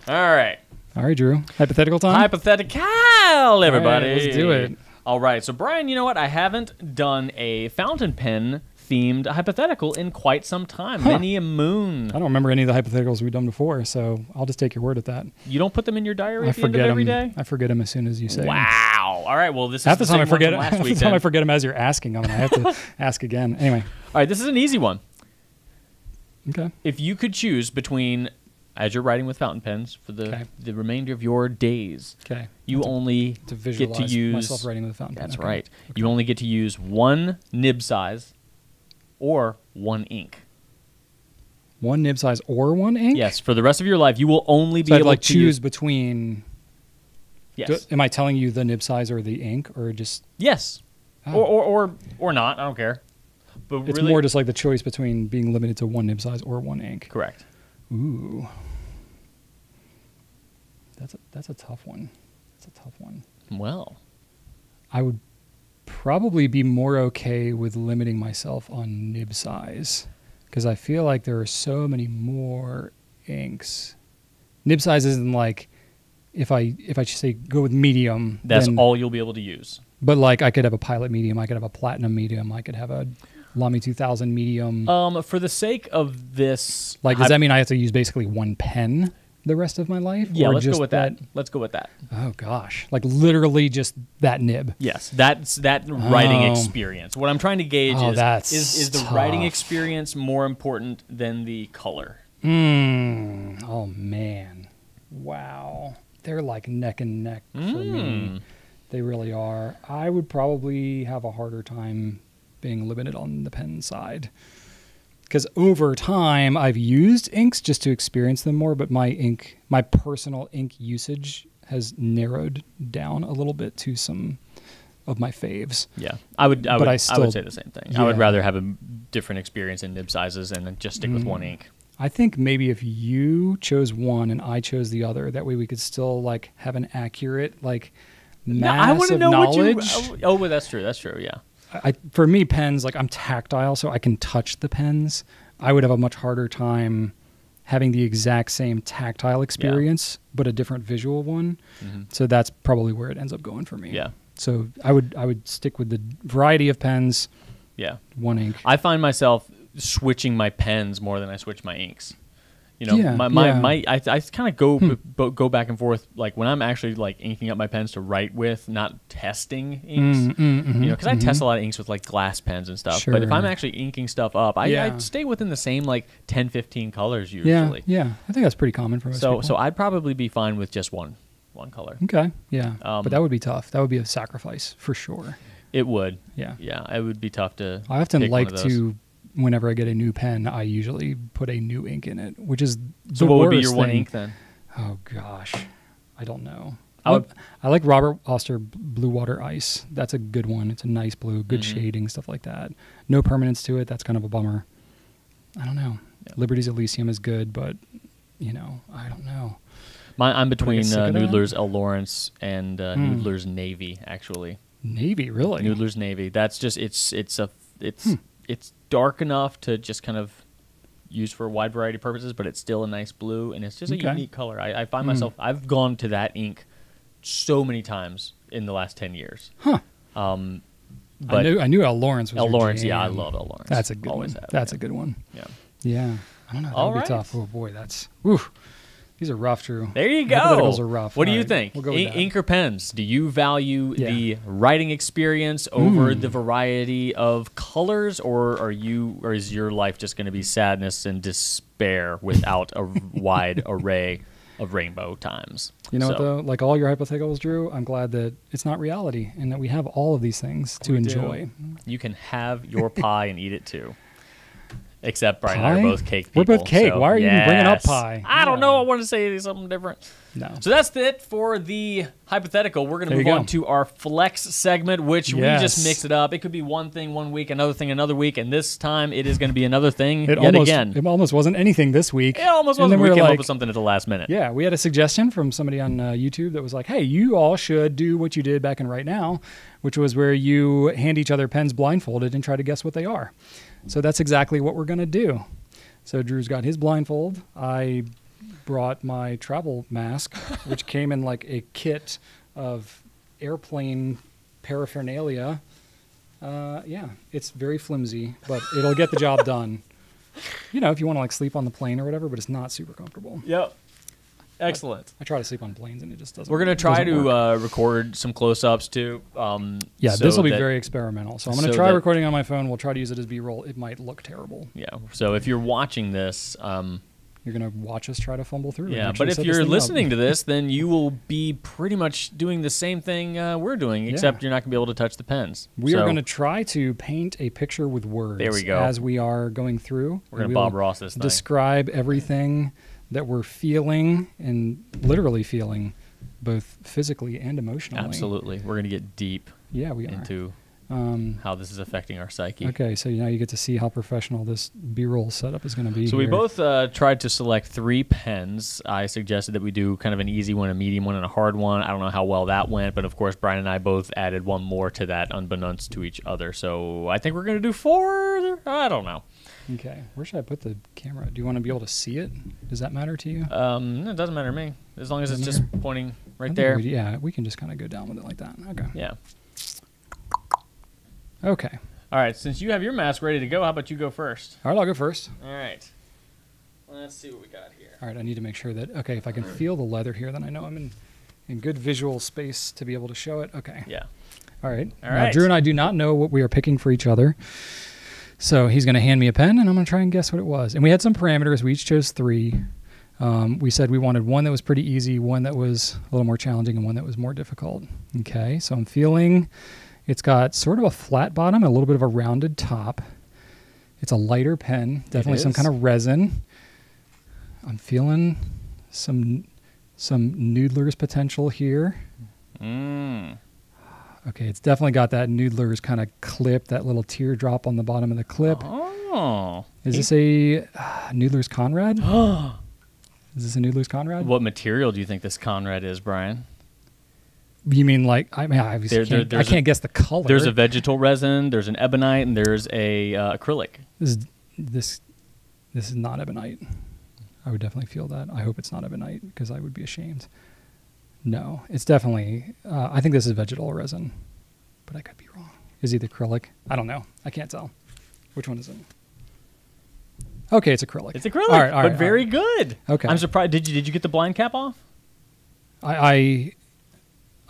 All right. All right, Drew. Hypothetical time? Hypothetical, everybody. All right, let's do it. All right. So, Brian, you know what? I haven't done a fountain pen themed hypothetical in quite some time. Many a moon. I don't remember any of the hypotheticals we've done before, so I'll just take your word at that. You don't put them in your diary at the end of every day? I forget them as soon as you say them. Wow. All right. Well, this is half the time I forget last week. Half the time I forget them as you're asking them, and I have to ask again. Anyway. All right. This is an easy one. Okay. If you could choose between, as you're writing with fountain pens for the remainder of your days, you only get to use myself writing with a fountain pen. That's right. Okay. You only get to use one nib size or one ink. One nib size or one ink? Yes. For the rest of your life, you will only be able to choose between. Yes. Am I telling you the nib size or the ink, or just? Yes. Oh. Or not. I don't care. But it's really, more just like the choice between being limited to one nib size or one ink. Correct. Ooh. That's a tough one. That's a tough one. Well, I would probably be more okay with limiting myself on nib size because I feel like there are so many more inks. Nib size isn't like if I say go with medium. That's all you'll be able to use. But like I could have a pilot medium, I could have a platinum medium, I could have a Lamy 2000 medium. For the sake of this, like does that mean I have to use basically one pen the rest of my life? Yeah, let's go with that. Let's go with that. Oh gosh, like literally just that nib. Yes, that's that writing experience. What I'm trying to gauge is the writing experience more important than the color? Oh man, wow, they're like neck and neck for me. They really are. I would probably have a harder time being limited on the pen side. Because over time, I've used inks just to experience them more, but my personal ink usage has narrowed down a little bit to some of my faves. Yeah, I would say the same thing. Yeah. I would rather have a different experience in nib sizes and just stick with one ink. I think maybe if you chose one and I chose the other, that way we could still like have an accurate like mass of knowledge. Well, that's true. That's true. Yeah. For me, pens, like I'm tactile, so I can touch the pens. I would have a much harder time having the exact same tactile experience, but a different visual one. So that's probably where it ends up going for me. Yeah. So I would stick with the variety of pens. Yeah. One ink. I find myself switching my pens more than I switch my inks. You know, Yeah, I kind of go back and forth, like when I'm actually like inking up my pens to write with, not testing inks. You know, because I test a lot of inks with like glass pens and stuff. Sure. But if I'm actually inking stuff up, I stay within the same like 10, 15 colors usually. Yeah. I think that's pretty common for most people. So I'd probably be fine with just one color. Okay. Yeah. But that would be tough. That would be a sacrifice for sure. It would. Yeah. Yeah. It would be tough to. I often pick like one of those. to. Whenever I get a new pen, I usually put a new ink in it, which is So what would be your one ink then? Oh gosh, I don't know. I like Robert Oster Blue Water Ice. That's a good one. It's a nice blue, good shading, stuff like that. No permanence to it. That's kind of a bummer. I don't know. Yeah. Liberty's Elysium is good, but you know, I don't know. I'm between Noodler's El Lawrence and Noodler's Navy, actually. Navy, really? Noodler's Navy. That's just it's dark enough to just kind of use for a wide variety of purposes, but it's still a nice blue, and it's just a unique color. I find myself, I've gone to that ink so many times in the last 10 years. Huh. But I knew El Lawrence was El Lawrence, jam. yeah, I love El Lawrence. That's a good Always one. have, That's a good one. Yeah. Yeah. I don't know. That would be tough. Oh boy, that's these are rough, Drew. There you go. Hypotheticals are rough. What do you think? We'll go with that. Ink or pens? Do you value the writing experience over the variety of colors, or is your life just going to be sadness and despair without a wide array of rainbow times? You know what though? Like all your hypotheticals, Drew, I'm glad that it's not reality and that we have all of these things to enjoy. You can have your pie and eat it too. Except Brian and I are both cake people. We're both cake. So Why are you even bringing up pie? I don't know. I want to say something different. No. So that's it for the hypothetical. We're going to move on to our flex segment, which we just mix it up. It could be one thing one week, another thing another week, and this time it is going to be another thing again. It almost wasn't anything this week. It almost wasn't. We came up with something at the last minute. Yeah, we had a suggestion from somebody on YouTube that was like, hey, you all should do what you did back in Right Now, which was where you hand each other pens blindfolded and try to guess what they are. So that's exactly what we're going to do. So Drew's got his blindfold. I brought my travel mask, which came in like a kit of airplane paraphernalia. Yeah, it's very flimsy, but it'll get the job done. You know, if you want to like sleep on the plane or whatever, but it's not super comfortable. Yep. Excellent. I try to sleep on planes and it just doesn't. We're going to try to record some close-ups too. Yeah, this will be very experimental. So I'm going to try recording on my phone. We'll try to use it as B-roll. It might look terrible. Yeah. So if you're watching this, you're going to watch us try to fumble through. Yeah, but if you're listening to this, then you will be pretty much doing the same thing we're doing, except you're not going to be able to touch the pens. We are going to try to paint a picture with words. There we go. As we are going through. We're going to Bob Ross this thing. Describe everything that we're feeling and literally feeling, both physically and emotionally. Absolutely. We're going to get deep into how this is affecting our psyche. Okay, so now you get to see how professional this B-roll setup is going to be. So we both tried to select 3 pens. I suggested that we do kind of an easy one, a medium one, and a hard one. I don't know how well that went, but of course Brian and I both added one more to that unbeknownst to each other. So I think we're going to do 4. I don't know. Okay, where should I put the camera? Do you want to be able to see it? Does that matter to you? It doesn't matter to me, as long as it's just pointing right there. We can just kind of go down with it like that. Okay. Yeah. Okay. All right, since you have your mask ready to go, how about you go first? All right, I'll go first. All right. Let's see what we got here. All right, I need to make sure that, if I can feel the leather here, then I know I'm in good visual space to be able to show it. Okay. Yeah. All right. All right. Now, Drew and I do not know what we are picking for each other. So he's going to hand me a pen, and I'm going to try and guess what it was. And we had some parameters. We each chose 3. We said we wanted one that was pretty easy, one that was a little more challenging, and one that was more difficult. Okay, so I'm feeling it's got sort of a flat bottom, a little bit of a rounded top. It's a lighter pen, definitely some kind of resin. I'm feeling some Noodler's potential here. Okay, it's definitely got that Noodler's kind of clip, that little teardrop on the bottom of the clip. Oh. Is this a Noodler's Conrad? Is this a Noodler's Conrad? What material do you think this Conrad is, Brian? You mean like, I can't guess the color. There's a vegetal resin, there's an ebonite, and there's a acrylic. This is not ebonite. I would definitely feel that. I hope it's not ebonite because I would be ashamed. No, it's definitely, I think this is vegetal resin, but I could be wrong. Is it acrylic? I don't know. I can't tell. Which one is it? Okay, it's acrylic. It's acrylic, but very good. Okay. I'm surprised. Did you get the blind cap off?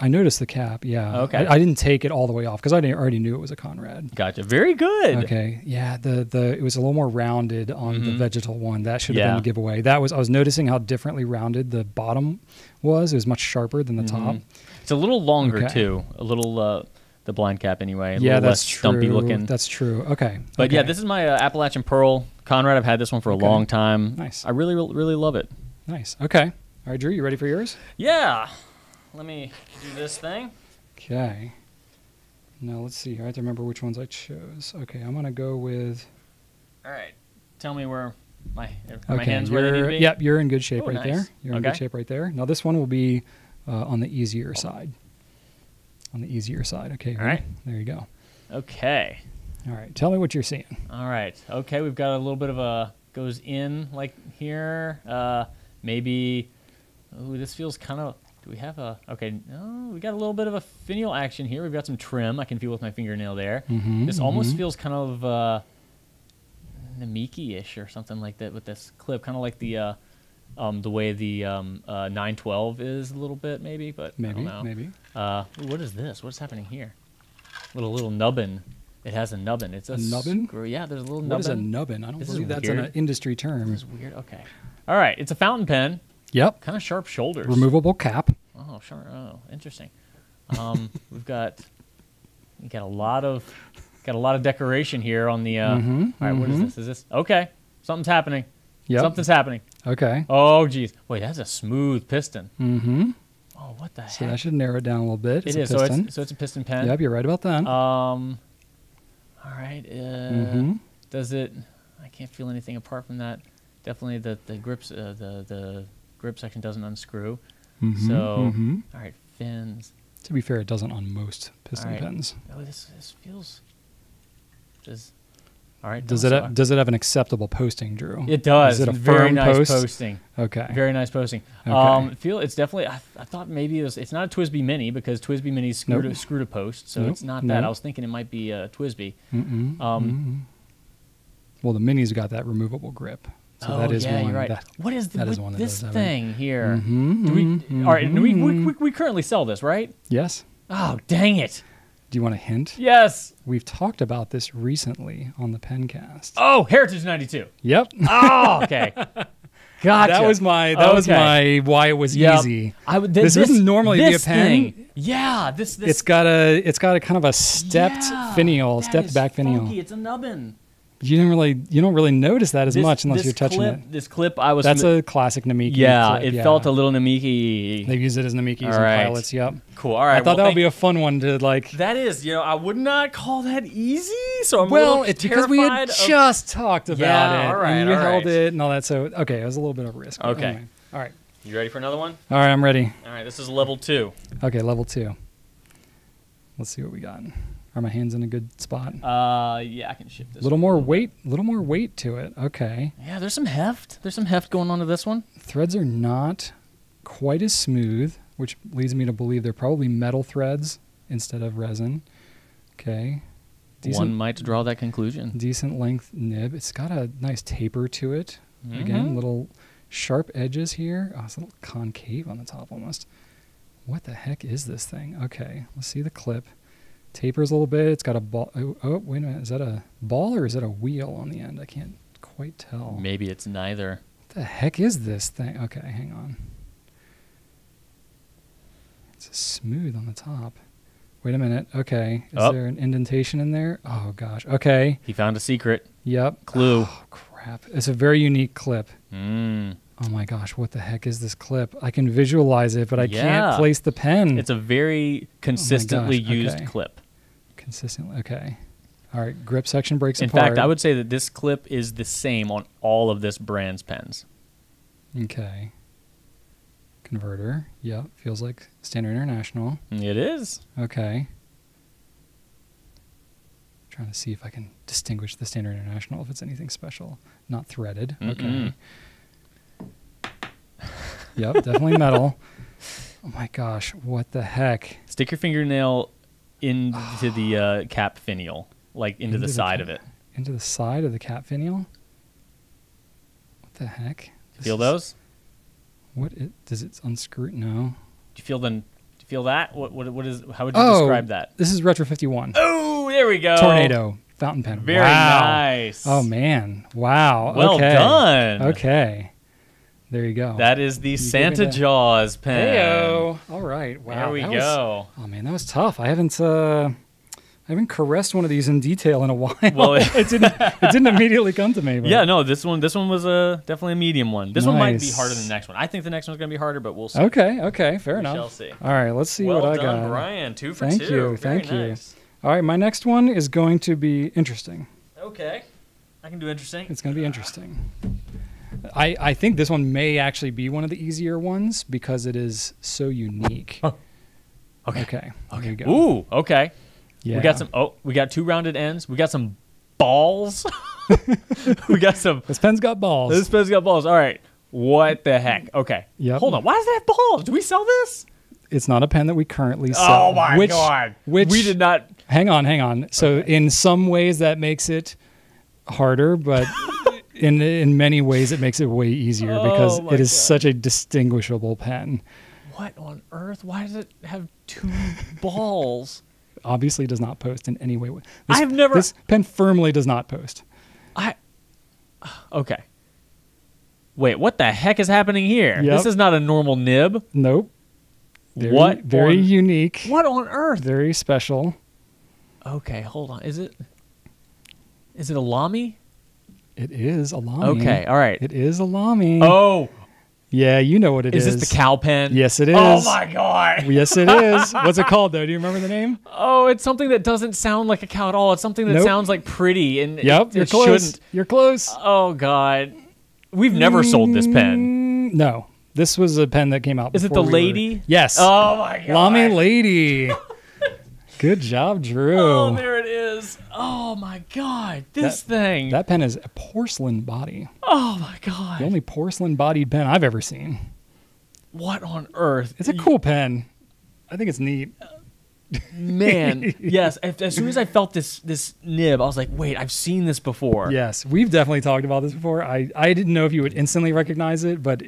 I noticed the cap, yeah. Okay. I didn't take it all the way off because I already knew it was a Conrad. Gotcha. Very good. Okay. Yeah, it was a little more rounded on the vegetal one. That should have been the giveaway. I was noticing how differently rounded the bottom was. It was much sharper than the top. It's a little longer too. A little the blind cap anyway. A yeah, little that's less true. stumpy looking. That's true. Okay. But yeah, this is my Appalachian Pearl Conrad. I've had this one for a long time. Nice. I really love it. Nice. Okay. All right, Drew, you ready for yours? Yeah. Let me do this thing. Okay. Now let's see. I have to remember which ones I chose. Okay, I'm gonna go with. All right. Tell me where my hands where they need to be. Yep, you're in good shape right nice. there. You're in good shape right there. Now this one will be on the easier side. On the easier side. Okay. All right. There you go. Okay. All right. Tell me what you're seeing. All right. Okay. We've got a little bit of a goes in like here. Maybe. Oh, this feels kind of. Do we have a... Okay, no, we got a little bit of a finial action here. We've got some trim. I can feel with my fingernail there. This almost feels kind of Namiki-ish or something like that with this clip. Kind of like the way the 912 is a little bit, maybe, but I don't know. Maybe. What is this? What's happening here? Little nubbin. It has a nubbin. It's a nubbin? Screw. Yeah, there's a little nubbin. What is a nubbin? I don't believe that's an industry term. This is weird. Okay. All right, it's a fountain pen. Yep. Kind of sharp shoulders. Removable cap. Oh, sure. Oh, interesting. We got a lot of decoration here on the. All right, what is this? Is this okay? Something's happening. Yep. Something's happening. Okay. Oh, geez. Wait, that's a smooth piston. Oh, what the heck? So that should narrow it down a little bit. It is. So it's a piston pen. Yep, you're right about that. All right. Does it? I can't feel anything apart from that. Definitely the grips. The grip section doesn't unscrew. All right, fins. To be fair, it doesn't on most piston pens. Oh, this feels. All right. Does it have an acceptable posting, Drew? It does. Is it a very firm nice post? posting. Okay. Very nice posting. Okay. It's definitely. I thought maybe it's not a TWSBI Mini because TWSBI Mini's screw to post, so it's not that. I was thinking it might be a TWSBI. Well, the Mini's got that removable grip. So that is one. You're right. What is this thing here? All right, we currently sell this, right? Yes. Oh, dang it. Do you want a hint? Yes. We've talked about this recently on the Pencast. Oh, Heritage 92. Yep. Oh, okay. Gotcha. That was my why it was easy. This wouldn't normally be a pen. Thing. Yeah, this. It's got a kind of a stepped finial, stepped back finial. Funky. It's a nubbin. You don't really notice that as much unless you're touching it. This clip, That's a classic Namiki. Yeah, clip, it felt a little Namiki. They use it as Namikis and pilots. Yep. Cool. All right. I thought that would be a fun one to like. That is, I would not call that easy. So I'm a little it's because we had just talked about it. All right. And you held it and all that. So okay, it was a little bit of risk. Okay. Anyway. All right. You ready for another one? All right, I'm ready. All right. This is level 2. Okay, level 2. Let's see what we got. Are my hands in a good spot? Yeah, I can shift this. Little more weight to it. Okay. Yeah, there's some heft. There's some heft going on to this one. Threads are not quite as smooth, which leads me to believe they're probably metal threads instead of resin. Okay. One might draw that conclusion. Decent length nib. It's got a nice taper to it. Again, little sharp edges here. Oh, it's a little concave on the top almost. What the heck is this thing? Okay, let's see the clip. Tapers a little bit. It's got a ball. Oh, wait a minute. Is that a ball or is it a wheel on the end? I can't quite tell. Maybe it's neither. What the heck is this thing? Okay, hang on. It's smooth on the top. Wait a minute. Okay. Is there an indentation in there? Oh, gosh. Okay. He found a secret. Yep. Clue. Oh, crap. It's a very unique clip. Oh, my gosh. What the heck is this clip? I can visualize it, but I can't place the pen. It's a very consistently used clip. Consistently. Okay. All right. Grip section breaks apart. In fact, I would say that this clip is the same on all of this brand's pens. Okay. Converter. Yep. Feels like Standard International. It is. Okay. Trying to see if I can distinguish the Standard International if it's anything special. Not threaded. Okay. Yep, definitely metal. Oh my gosh, what the heck? Stick your fingernail into the cap finial, like into the side of it. Into the side of the cap finial? the heck? Feel those? Does it unscrew? No. Do you feel that? What is? How would you describe that? This is Retro 51. Oh, there we go. Tornado fountain pen. Very nice. Oh man. Wow. Well done. Okay. There you go. That is the Santa Jaws pen. Heyo. All right. Wow. There we go. Oh man, that was tough. I haven't caressed one of these in detail in a while. Well, it didn't immediately come to me. But. Yeah, no, this one was definitely a medium one. This one might be harder than the next one. I think the next one's going to be harder, but we'll see. Okay, fair enough. We shall see. All right, let's see what I got. Well done, Brian. 2 for 2. Thank you. Nice. All right, my next one is going to be interesting. Okay. I can do interesting. It's going to be interesting. I think this one may actually be one of the easier ones because it is so unique. Oh. Okay. Okay. Here you go. Ooh, okay. Yeah. We got 2 rounded ends. We got some balls. We got some. This pen's got balls. This pen's got balls. All right. What the heck? Okay. Yep. Hold on. Why does it have balls? Do we sell this? It's not a pen that we currently sell. Oh my God. Which we did not. Hang on. So in some ways that makes it harder, but in many ways it makes it way easier because it is such a distinguishable pen. What on earth? Why does it have 2 balls? Obviously does not post in any way. This pen firmly does not post. Okay. Wait, what the heck is happening here? Yep. This is not a normal nib. Nope. Very unique. What on earth? Very special. Okay, hold on. Is it a Lamy? It is a Lamy. Okay, all right. It is a Lamy. Oh. Yeah, you know what it is. Is this the cow pen? Yes, it is. Oh my God. Yes, it is. What's it called though? Do you remember the name? Oh, it's something that doesn't sound like a cow at all. It's something that sounds like pretty and you're close. Shouldn't. You're close. Oh God. We've never sold this pen. No. This was a pen that came out Is it the lady? Yes. Oh my God. Lamy Lady. Good job, Drew. Oh, there it is. Oh my God. This thing. That pen is a porcelain body. Oh my God. The only porcelain bodied pen I've ever seen. What on earth? It's a cool pen. I think it's neat. Man, yes. As soon as I felt this nib, I was like, wait, I've seen this before. Yes, we've definitely talked about this before. I didn't know if you would instantly recognize it, but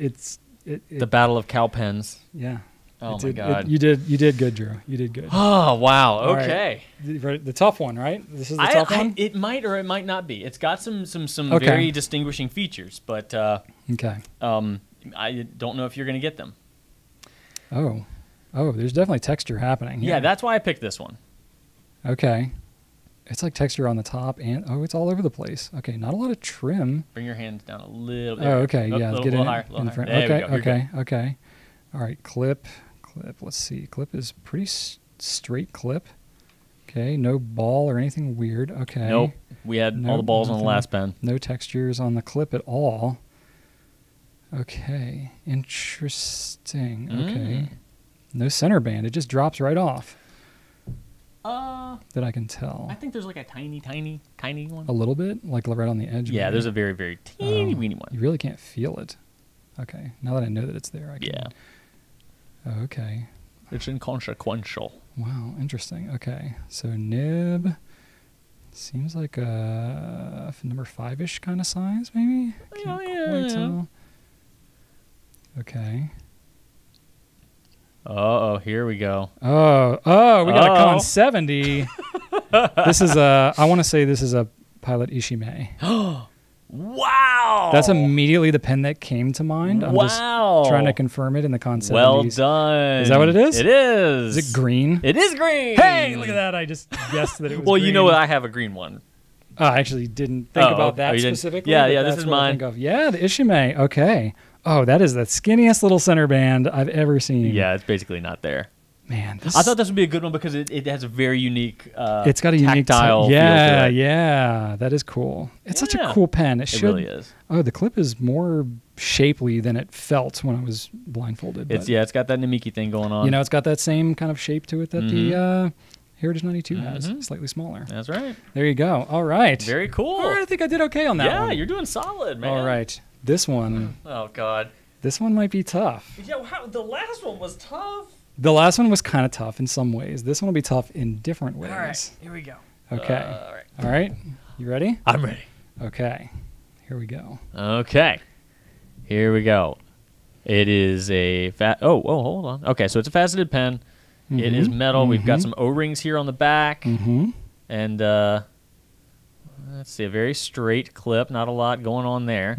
the Battle of Cow Pens. Yeah. Oh my God. You did good, Drew. You did good. Oh wow. Okay. Right. The tough one, right? This is the tough one. It might or it might not be. It's got some very distinguishing features, but okay. I don't know if you're going to get them. Oh, there's definitely texture happening. Yeah, that's why I picked this one. Okay. It's like texture on the top and it's all over the place. Okay, not a lot of trim. Bring your hands down a little bit. Oh, okay. Yeah, let's get it higher. In front. Okay. All right, clip. Let's see. Clip is pretty straight clip. Okay, no ball or anything weird. Okay. Nope. We had all the balls on the last pen. No textures on the clip at all. Okay. Interesting. Okay. No center band. It just drops right off. That I can tell. I think there's like a tiny one. A little bit? Like right on the edge? Yeah, there's a very, very teeny weeny one. You really can't feel it. Okay. Now that I know that it's there, I can. Yeah. Oh, okay. It's inconsequential. Wow, interesting. Okay. So nib seems like a number 5-ish kind of size, maybe? Can't quite tell. Okay. Uh-oh, here we go. Oh, we got a Con 70. This is I want to say this is a Pilot Ishime. Wow! That's immediately the pen that came to mind. I'm just trying to confirm it in the Con 70s. Well done. Is that what it is? It is. Is it green? It is green. Hey, look at that. I just guessed that it was well, green. You know what? I have a green one. I actually didn't think about that specifically. Yeah, this is mine. Yeah, the Ishime. Okay. Oh, that is the skinniest little center band I've ever seen. Yeah, it's basically not there. Man, I thought this would be a good one because it has a very unique it's got a unique tactile feel to it. Yeah, that is cool. It's such a cool pen. It really is. Oh, the clip is more shapely than it felt when I was blindfolded. It's got that Namiki thing going on. You know, it's got that same kind of shape to it that the Heritage 92 has, slightly smaller. That's right. There you go. All right. Very cool. All right, I think I did okay on that one. Yeah, you're doing solid, man. All right. This one. Oh, God. This one might be tough. Yeah, the last one was tough. The last one was kind of tough in some ways. This one will be tough in different ways. All right, here we go. Okay. All right. You ready? I'm ready. Okay. Here we go. Okay. Here we go. It is a hold on. Okay, so it's a faceted pen. It is metal. We've got some O-rings here on the back. And let's see, a very straight clip. Not a lot going on there.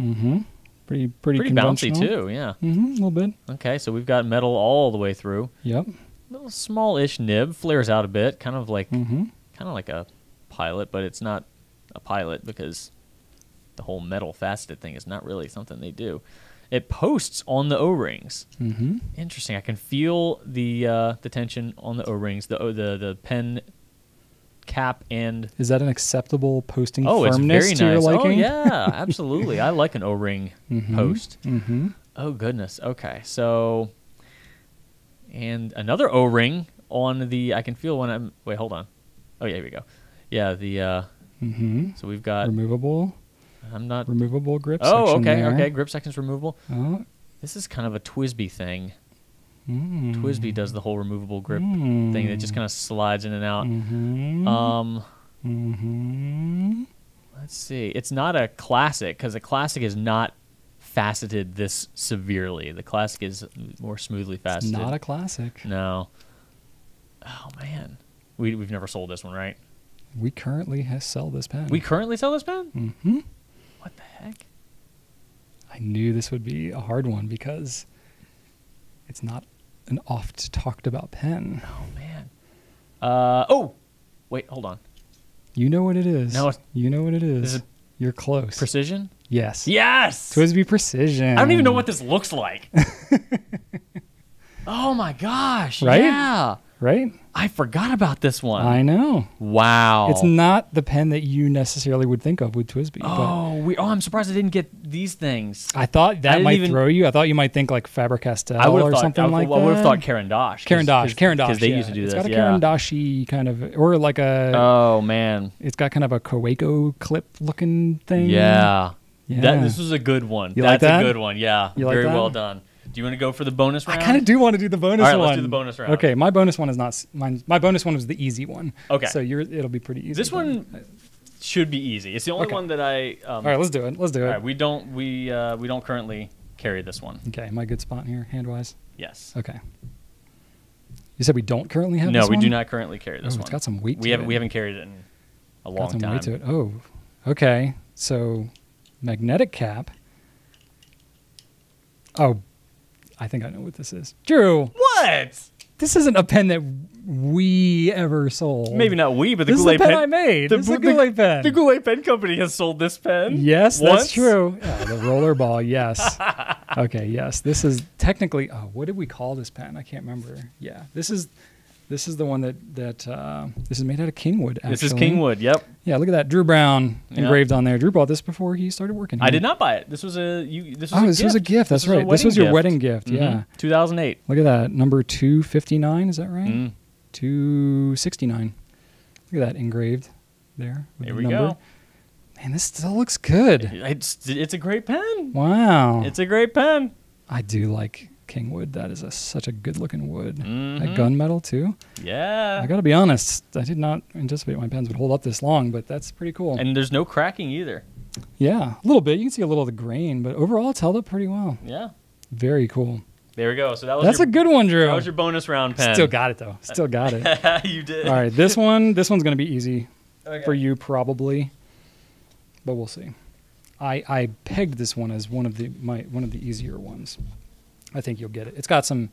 Pretty bouncy too, yeah. A little bit. Okay, so we've got metal all the way through. Yep. Little small-ish nib, flares out a bit, kind of like a pilot, but it's not a pilot because the whole metal faceted thing is not really something they do. It posts on the O-rings. Interesting. I can feel the tension on the O-rings, the pen cap and... Is that an acceptable posting firmness it's very nice. To your liking? Oh, yeah, absolutely. I like an O-ring post. Oh, goodness. Okay, so... And another O-ring on the... I can feel when I'm... Wait, hold on. Oh, yeah, here we go. Yeah, the... So we've got... Removable. I'm not... Removable grip section. Oh, okay, there. okay. Grip section's removable. Oh. This is kind of a TWSBI thing. TWSBI does the whole removable grip thing that just kind of slides in and out. Let's see. It's not a classic because a classic is not faceted this severely. The classic is more smoothly faceted. It's not a classic. No. Oh, man. We've never sold this one, right? We currently sell this pen. We currently sell this pen? What the heck? I knew this would be a hard one because it's not an oft talked about pen. Oh, man. Oh! Wait, hold on. You know what it is. No, you know what it is. You're close. Precision? Yes. Yes! TWSBI Precision. I don't even know what this looks like. Oh, my gosh. Right? Yeah. Right? I forgot about this one. I know. Wow. It's not the pen that you necessarily would think of with TWSBI. I'm surprised I didn't get these things. I thought that might throw you. I thought you might think like Faber-Castell or something like that. I would have thought Caran d'Ache. Caran d'Ache. Because they used to do this. It's got a Caran d'Ache kind of, or like a... Oh, man. It's got kind of a Kaweco clip looking thing. Yeah. This was a good one. You like that? That's a good one, yeah. You like Very that? well done. Do you want to go for the bonus round? I kind of do want to do the bonus one. All right, let's do the bonus round. Okay, my bonus one is not mine. My bonus one was the easy one. Okay. So it'll be pretty easy. This one should be easy. It's the only one that I... all right, let's do it. Let's do it. All right, we don't currently carry this one. Okay, am I a good spot here, hand-wise? Yes. Okay. You said we don't currently have this No, one? we do not currently carry this one. It's got some weight to it. We haven't carried it in a long time. Got some weight to it. Oh, okay. So, magnetic cap. Oh, I think I know what this is. Drew. What? This isn't a pen that we ever sold. Maybe not we, but the Goulet Goulet pen I made. This is a Goulet pen. The Goulet Pen Company has sold this pen. Yes, once? That's true. Yeah, the roller ball, yes. Okay, yes. This is technically, what did we call this pen? I can't remember. Yeah, this is the one that this is made out of Kingwood, actually. This is Kingwood, yep. Yeah, look at that. Drew Brown engraved on there. Drew bought this before he started working here. I did not buy it. This was a gift. This was a gift. That's right. This was your wedding gift. Yeah. 2008. Look at that. Number 259, is that right? 269. Look at that engraved there. There we go. Man, this still looks good. It's a great pen. Wow. It's a great pen. I do like Kingwood. That is such a good looking wood. That gunmetal too. Yeah. I got to be honest. I did not anticipate my pens would hold up this long, but that's pretty cool. And there's no cracking either. Yeah, a little bit. You can see a little of the grain, but overall it's held up pretty well. Yeah. Very cool. There we go. So that's a good one, Drew. That was your bonus round pen. Still got it though. Still got it. You did. All right, this one's going to be easy for you probably, but we'll see. I pegged this one as one of the easier ones. I think you'll get it. It's got some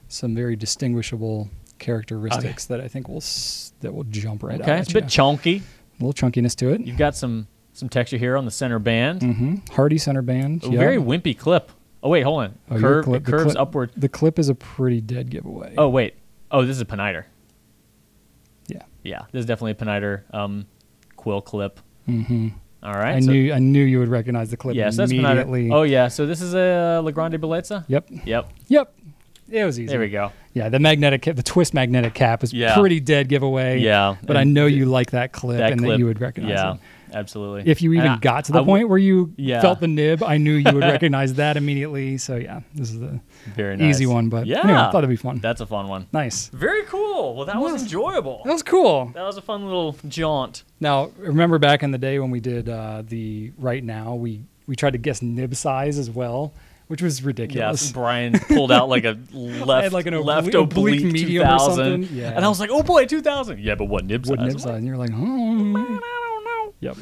very distinguishable characteristics that I think will jump right out. Okay, it's a bit chunky. A little chunkiness to it. You've got some texture here on the center band. Hardy center band. A very wimpy clip. Oh wait, hold on. It curves upward. The clip is a pretty dead giveaway. Oh wait. Oh, this is a peniter. Yeah. Yeah, this is definitely a peniter quill clip. All right. I knew you would recognize the clip immediately. Oh yeah. So this is a La Grande Bellezza. Yep. It was easy. There we go. Yeah, the twist magnetic cap is pretty dead giveaway. Yeah. But I know you like that clip that you would recognize it. Yeah, absolutely. If you even got to the point where you felt the nib, I knew you would recognize that immediately. So yeah, this is the very nice. Easy one. But anyway, I thought it'd be fun. That's a fun one. Nice. Very cool. Well, that was enjoyable. That was cool. That was a fun little jaunt. Now, remember back in the day when we did the Right Now, we tried to guess nib size as well. which was ridiculous. Yes, Brian pulled out like a left oblique medium 2000, or something. Yeah. And I was like, oh boy, 2000. Yeah, but what nib size? What nib size? And you're like, man, I don't know. Yep.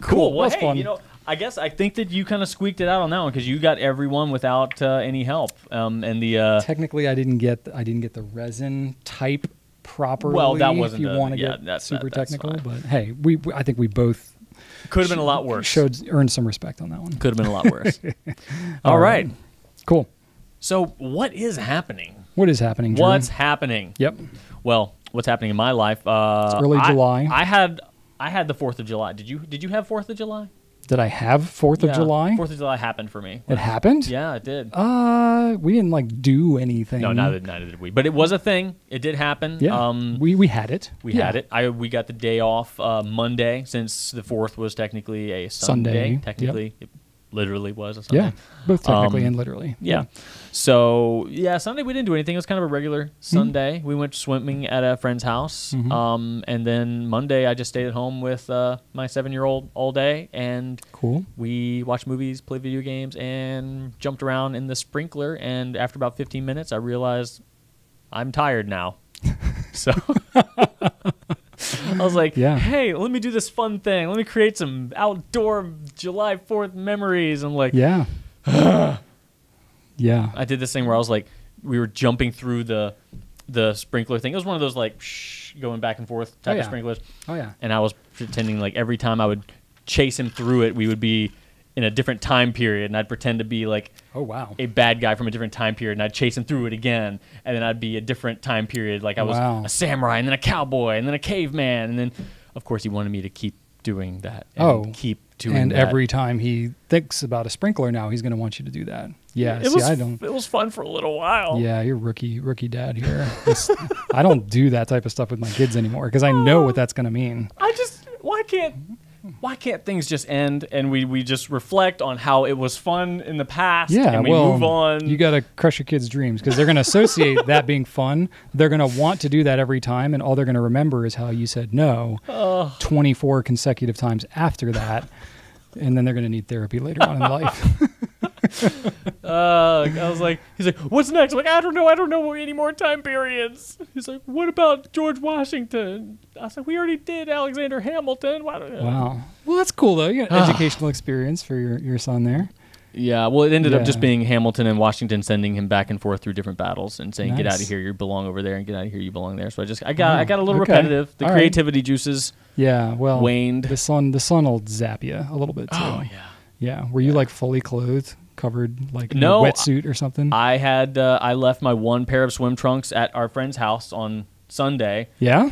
Cool. Well, that's fun. I guess I think that you kind of squeaked it out on that one because you got everyone without any help. And the technically, I didn't get the resin type properly. Well, that wasn't. If you want to get super technical, but hey, I think we both could have been a lot worse. Earned some respect on that one. Could have been a lot worse. All right. Cool. So what is happening? What is happening, Drew? What's happening? Yep. Well, what's happening in my life? It's early July. I had the 4th of July. Did you have 4th of July? Did I have 4th of July? 4th of July happened for me. It happened? Yeah, it did. We didn't do anything. No, neither did we. But it was a thing. It did happen. Yeah. We had it. We had it. We got the day off Monday since the 4th was technically a Sunday. Technically, it literally was a Sunday. Yeah, both technically and literally. Yeah. So, Sunday we didn't do anything. It was kind of a regular Sunday. We went swimming at a friend's house. And then Monday I just stayed at home with my 7-year-old all day. And we watched movies, played video games, and jumped around in the sprinkler. And after about 15 minutes, I realized I'm tired now. So I was like, hey, let me do this fun thing. Let me create some outdoor July 4th memories. I'm like, yeah. I did this thing where I was like, we were jumping through the sprinkler thing. It was one of those like going back and forth type of sprinklers. Oh, yeah. And I was pretending like every time I would chase him through it, we would be in a different time period, and I'd pretend to be like a bad guy from a different time period, and I'd chase him through it again, and then I'd be a different time period, like I was a samurai, and then a cowboy, and then a caveman, and then, of course, he wanted me to keep doing that. And keep doing that. Every time he thinks about a sprinkler now, he's going to want you to do that. Yeah, it was fun for a little while. Yeah, you're rookie dad here. I don't do that type of stuff with my kids anymore because I know what that's going to mean. Why can't things just end and we just reflect on how it was fun in the past and we move on? You got to crush your kids' dreams because they're going to associate that being fun. They're going to want to do that every time, and all they're going to remember is how you said no 24 consecutive times after that, and then they're going to need therapy later on in life. I was like, he's like, what's next? I'm like, I don't know any more time periods. He's like, what about George Washington? I was like, we already did Alexander Hamilton. Wow. Well, that's cool though. You got an educational experience for your son there. Yeah, well, it ended up just being Hamilton and Washington sending him back and forth through different battles and saying, "Get out of here, you belong over there," and "Get out of here, you belong there." So I got a little repetitive. The creativity juices, waned. The sun will zap you a little bit too. Oh yeah. Yeah. Were you like fully clothed, covered like in a wetsuit or something? I had I left my one pair of swim trunks at our friend's house on Sunday. Yeah.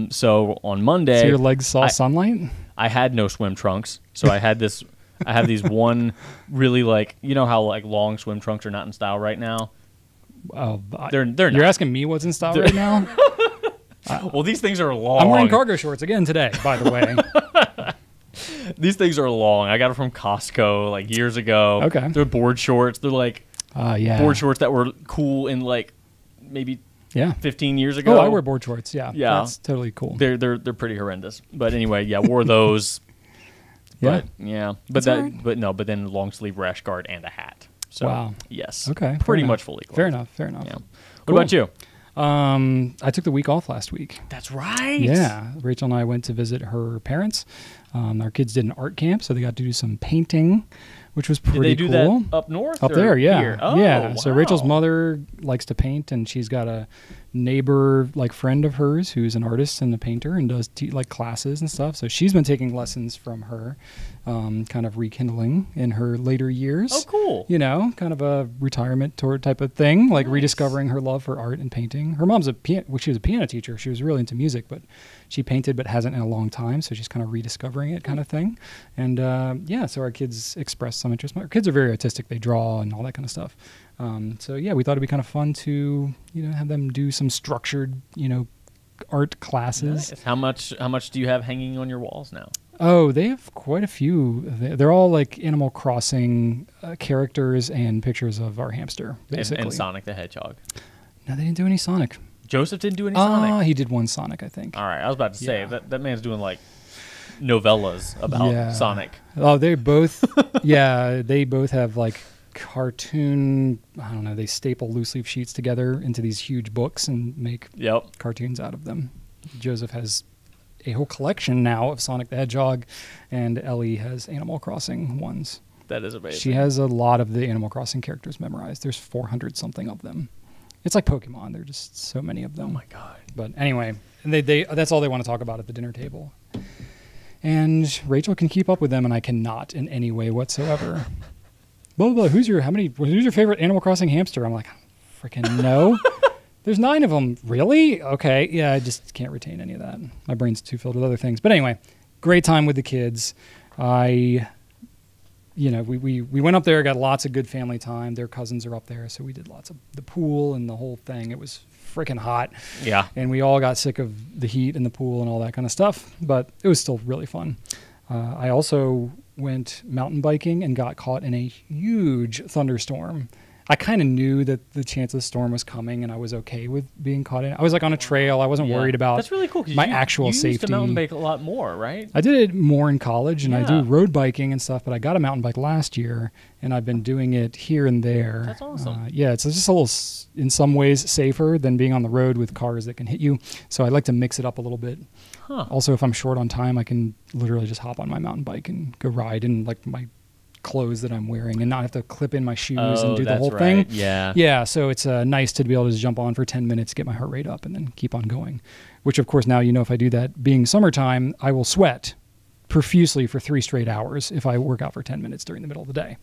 So on Monday, so your legs saw sunlight. I had no swim trunks, so I had this. I have these one really like, you know how like long swim trunks are not in style right now? Oh, they're You're not. asking me what's in style right now? Well, these things are long. I'm wearing cargo shorts again today, by the way. These things are long. I got them from Costco like years ago. Okay. They're board shorts. They're like board shorts that were cool in like maybe 15 years ago. Oh, I wear board shorts. Yeah. That's totally cool. They're pretty horrendous. But anyway, wore those. But but then long sleeve rash guard and a hat. So yes. Okay. Pretty much fully clothed. Fair enough. Yeah. What about you? I took the week off last week. That's right. Yeah. Rachel and I went to visit her parents. Our kids did an art camp, so they got to do some painting, which was pretty cool. Did they do that up north? Up there, yeah. Here? Oh, yeah. Wow. So Rachel's mother likes to paint, and she's got a neighbor, like friend of hers, who's an artist and a painter and does like classes and stuff. So she's been taking lessons from her, kind of rekindling in her later years. Oh, cool. You know, kind of a retirement tour type of thing, like rediscovering her love for art and painting. Her mom's she was a piano teacher. She was really into music, but she painted but hasn't in a long time, so she's kind of rediscovering it kind of thing. And so our kids expressed some interest. Our kids are very artistic. They draw and all that kind of stuff. We thought it'd be kind of fun to, have them do some structured, art classes. Nice. How much do you have hanging on your walls now? Oh, they have quite a few. They're all like Animal Crossing characters and pictures of our hamster, basically. And Sonic the Hedgehog. No, they didn't do any Sonic. Joseph didn't do any Sonic? He did one Sonic, I think. All right, I was about to say, that man's doing like novellas about Sonic. Oh, they both, they both have like cartoon, I don't know, they staple loose leaf sheets together into these huge books and make cartoons out of them. Joseph has a whole collection now of Sonic the Hedgehog, and Ellie has Animal Crossing ones. That is amazing. She has a lot of the Animal Crossing characters memorized. There's 400 something of them. It's like Pokemon. There are just so many of them. Oh my God. But anyway, and they that's all they want to talk about at the dinner table. And Rachel can keep up with them, and I cannot in any way whatsoever. Blah, blah, blah. Who's your favorite Animal Crossing hamster? I'm like, freaking no. There's 9 of them. Really? Okay. Yeah, I just can't retain any of that. My brain's too filled with other things. But anyway, great time with the kids. We went up there, got lots of good family time. Their cousins are up there, so we did lots of the pool and the whole thing. It was freaking hot. Yeah. And we all got sick of the heat in the pool and all that kind of stuff, but it was still really fun. I also went mountain biking and got caught in a huge thunderstorm. I kind of knew that the chance of the storm was coming, and I was okay with being caught in it. I was like on a trail. I wasn't worried about That's really cool, my actual safety. You used to mountain bike a lot more, right? I did it more in college, and I do road biking and stuff, but I got a mountain bike last year, and I've been doing it here and there. That's awesome. It's just a little, in some ways, safer than being on the road with cars that can hit you. So I like to mix it up a little bit. Huh. Also, if I'm short on time, I can literally just hop on my mountain bike and go ride in like my clothes that I'm wearing and not have to clip in my shoes and do the whole thing. Yeah, so it's nice to be able to just jump on for 10 minutes, get my heart rate up, and then keep on going. Which, of course, now if I do that, being summertime, I will sweat profusely for 3 straight hours if I work out for 10 minutes during the middle of the day.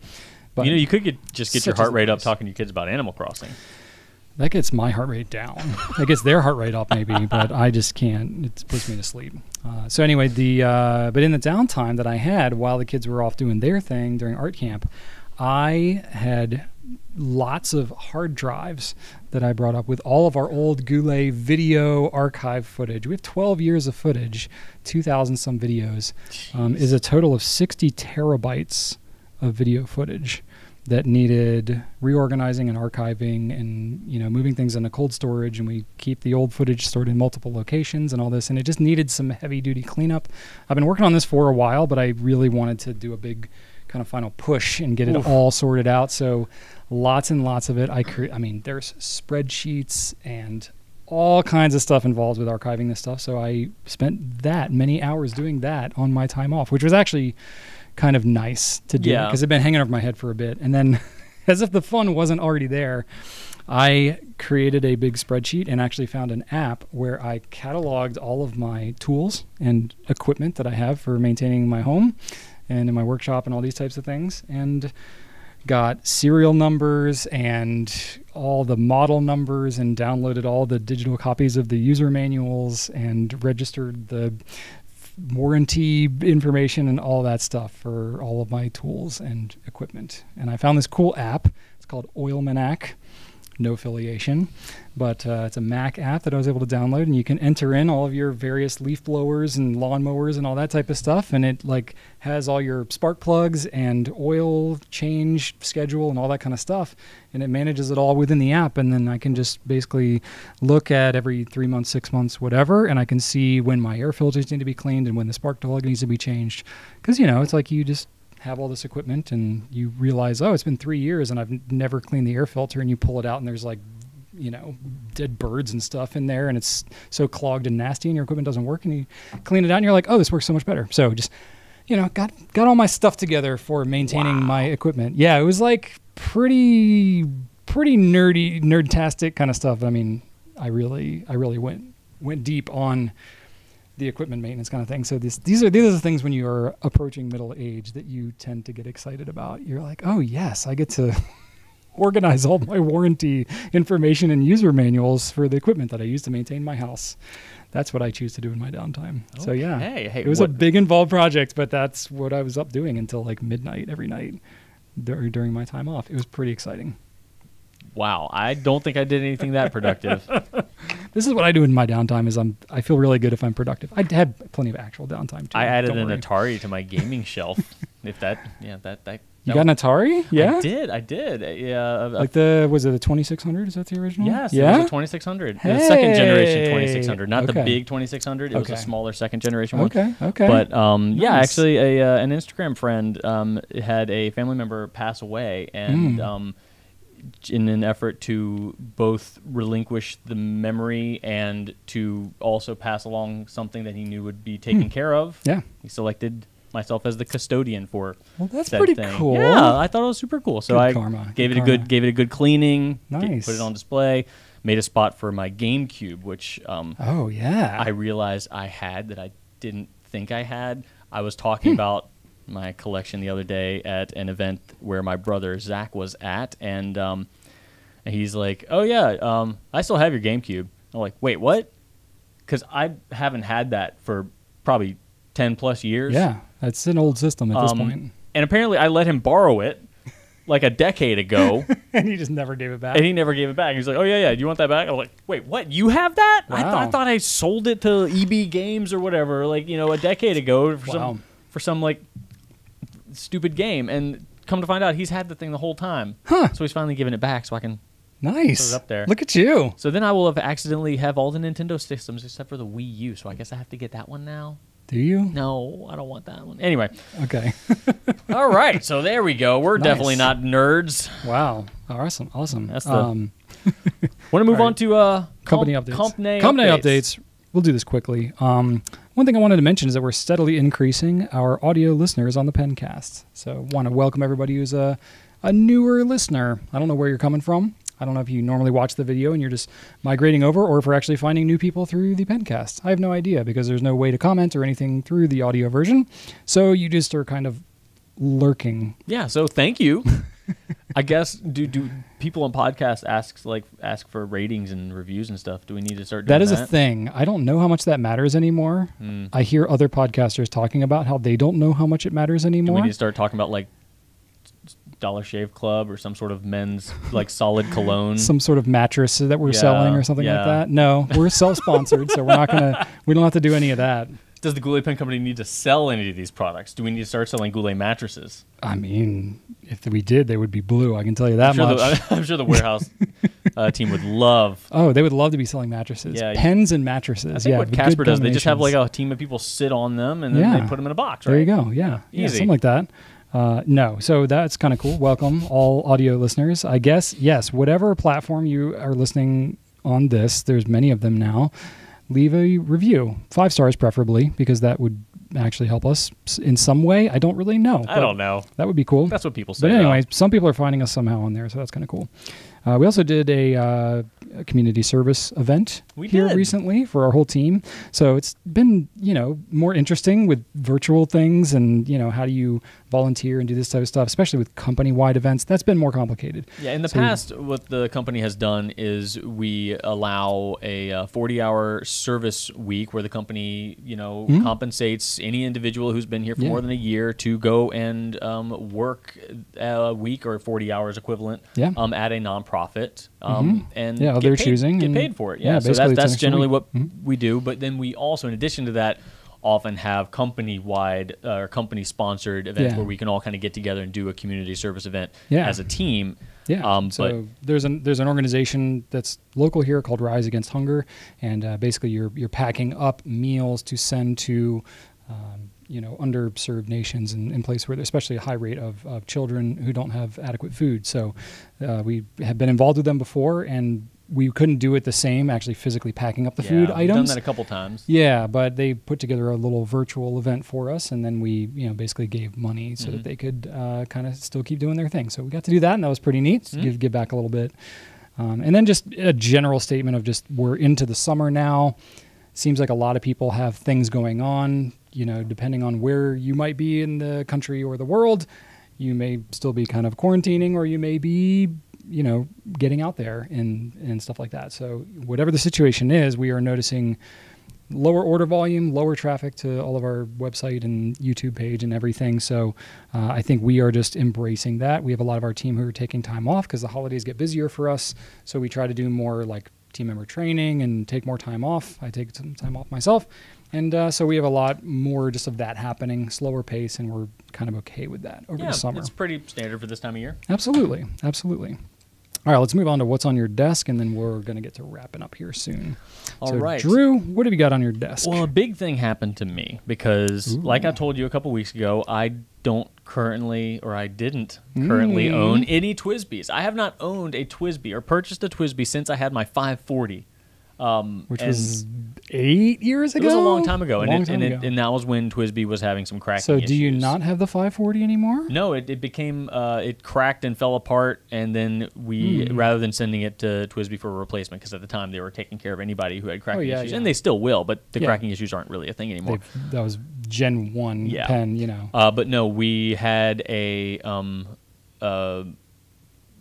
But you could get your heart rate up talking to your kids about Animal Crossing. That gets my heart rate down. That gets their heart rate up maybe, but I just can't. It puts me to sleep. So anyway, but in the downtime that I had while the kids were off doing their thing during art camp, I had lots of hard drives that I brought up with all of our old Goulet video archive footage. We have 12 years of footage, 2,000 some videos, is a total of 60 terabytes of video footage that needed reorganizing and archiving and moving things into cold storage, and we keep the old footage stored in multiple locations and all this, and it just needed some heavy duty cleanup. I've been working on this for a while, but I really wanted to do a big kind of final push and get it all sorted out. So lots and lots of it. There's spreadsheets and all kinds of stuff involved with archiving this stuff. So I spent that many hours doing that on my time off, which was actually kind of nice to do because it'd been hanging over my head for a bit. And then as if the fun wasn't already there, I created a big spreadsheet and actually found an app where I cataloged all of my tools and equipment that I have for maintaining my home and in my workshop and all these types of things, and got serial numbers and all the model numbers and downloaded all the digital copies of the user manuals and registered the warranty information and all that stuff for all of my tools and equipment. And I found this cool app. It's called Oilmanac. No affiliation, but it's a Mac app that I was able to download, and you can enter in all of your various leaf blowers and lawnmowers and all that type of stuff, and it has all your spark plugs and oil change schedule and all that kind of stuff, and it manages it all within the app. And then I can just basically look at every 3 months, 6 months, whatever, and I can see when my air filters need to be cleaned and when the spark plug needs to be changed, because it's like you just have all this equipment and you realize, it's been 3 years and I've never cleaned the air filter, and you pull it out and there's dead birds and stuff in there, and it's so clogged and nasty and your equipment doesn't work, and you clean it out and you're like, this works so much better. So just got all my stuff together for maintaining my equipment. Yeah, it was like pretty nerdtastic kind of stuff. I mean, I really went deep on the equipment maintenance kind of thing. So these are the things when you are approaching middle age that you tend to get excited about. You're like, oh yes, I get to organize all my warranty information and user manuals for the equipment that I use to maintain my house. That's what I choose to do in my downtime. Okay. So yeah, it was a big involved project, but that's what I was up doing until like midnight every night during my time off. It was pretty exciting. Wow, I don't think I did anything that productive. This is what I do in my downtime. I feel really good if I'm productive. I had plenty of actual downtime too. I added an Atari to my gaming shelf. If that. You got an Atari? Yeah, I did. Yeah, like was it the 2600? Is that the original? Yes, yeah, it was a 2600. Hey. The second generation 2600, not the big 2600. It was a smaller second generation one. Okay. But nice. yeah, actually, an Instagram friend had a family member pass away, and in an effort to both relinquish the memory and to also pass along something that he knew would be taken care of, he selected myself as the custodian for that's said pretty thing. cool. Yeah, I thought it was super cool. So I gave it a good cleaning. Nice. Put it on display. Made a spot for my GameCube, which I realized I had that I didn't think I had. I was talking about my collection the other day at an event where my brother Zach was at, and he's like, "Oh yeah, I still have your GameCube." I'm like, "Wait, what?" Because I haven't had that for probably 10 plus years. Yeah, it's an old system at this point. And apparently I let him borrow it like a decade ago. And he just never gave it back. And he never gave it back. He's like, "Oh, yeah, do you want that back?" I was like, "Wait, what? You have that?" Wow. I thought I sold it to EB Games or whatever, like, a decade ago for some like stupid game. And come to find out, he's had the thing the whole time. Huh. So he's finally giving it back so I can nice. put it up there. Look at you. So then I will have all the Nintendo systems except for the Wii U. So I guess I have to get that one now. Do you? No, I don't want that one. Anyway. Okay. All right. So there we go. We're definitely not nerds. Wow. Awesome. That's the. Want to move on to company updates. Compnay updates. We'll do this quickly. One thing I wanted to mention is that we're steadily increasing our audio listeners on the Pencast. So want to welcome everybody who's a newer listener. I don't know where you're coming from. I don't know if you normally watch the video and you're just migrating over, or if we're actually finding new people through the Pencast. I have no idea, because there's no way to comment or anything through the audio version. So you just are kind of lurking. Yeah, so thank you. I guess, do people on podcasts ask for ratings and reviews and stuff? Do we need to start doing that? That is a thing. I don't know how much that matters anymore. I hear other podcasters talking about how they don't know how much it matters anymore. Do we need to start talking about like Dollar Shave Club or some sort of men's like solid cologne, some sort of mattress that we're selling or something like that? No, we're self-sponsored, so we're not gonna. We don't have to do any of that. Does the Goulet Pen Company need to sell any of these products? Do we need to start selling Goulet mattresses? I mean, if we did, they would be blue. I can tell you that much. I'm sure the warehouse team would love. Oh, they would love to be selling mattresses, pens and mattresses. I think what Casper does, they just have like a team of people sit on them and then they put them in a box. Right? There you go. Yeah, something like that. No, so that's kind of cool. Welcome, all audio listeners. I guess, yes, whatever platform you are listening on this, there's many of them now, leave a review. 5 stars preferably, because that would actually help us in some way. I don't really know. I don't know. That would be cool. That's what people say. But anyway, some people are finding us somehow on there, so that's kind of cool. We also did a community service event recently for our whole team. So it's been, more interesting with virtual things and, how do you volunteer and do this type of stuff, especially with company-wide events. That's been more compensated. Yeah, in the past, what the company has done is we allow a 40-hour service week where the company, compensates any individual who's been here for more than a year to go and work a week or 40 hours equivalent at a nonprofit. And they're choosing get paid for it. Yeah, so that's generally what we do. But then we also, in addition to that, often have company-wide or company-sponsored events where we can all kind of get together and do a community service event as a team. Yeah. So there's an organization that's local here called Rise Against Hunger, and basically you're packing up meals to send to underserved nations in places where there's especially a high rate of children who don't have adequate food. So we have been involved with them before, and we couldn't do it the same, actually physically packing up the food items. We've done that a couple times. Yeah, but they put together a little virtual event for us, and then we basically gave money so that they could kind of still keep doing their thing. So we got to do that, and that was pretty neat. Give back a little bit. And then just a general statement of just we're into the summer now. Seems like a lot of people have things going on, depending on where you might be in the country or the world. You may still be kind of quarantining, or you may be, getting out there and stuff like that. So whatever the situation is, we are noticing lower order volume, lower traffic to all of our website and YouTube page and everything. So I think we are just embracing that. We have a lot of our team who are taking time off because the holidays get busier for us. So we try to do more like team member training and take more time off. I take some time off myself. And so we have a lot more just of that happening, slower pace, and we're kind of okay with that over the summer. It's pretty standard for this time of year. Absolutely. Absolutely. All right, let's move on to what's on your desk, and then we're going to get to wrapping up here soon. All right. Drew, what have you got on your desk? Well, a big thing happened to me because, like I told you a couple weeks ago, I didn't currently own any TWSBIs. I have not owned a TWSBI or purchased a TWSBI since I had my 540. Which was 8 years ago? It was a long time ago. And that was when TWSBI was having some cracking issues. So do you not have the 540 anymore? No, it became, it cracked and fell apart, and then we, rather than sending it to TWSBI for a replacement, because at the time they were taking care of anybody who had cracking issues, and they still will, but the cracking issues aren't really a thing anymore. That was Gen 1 pen, you know. But no, we had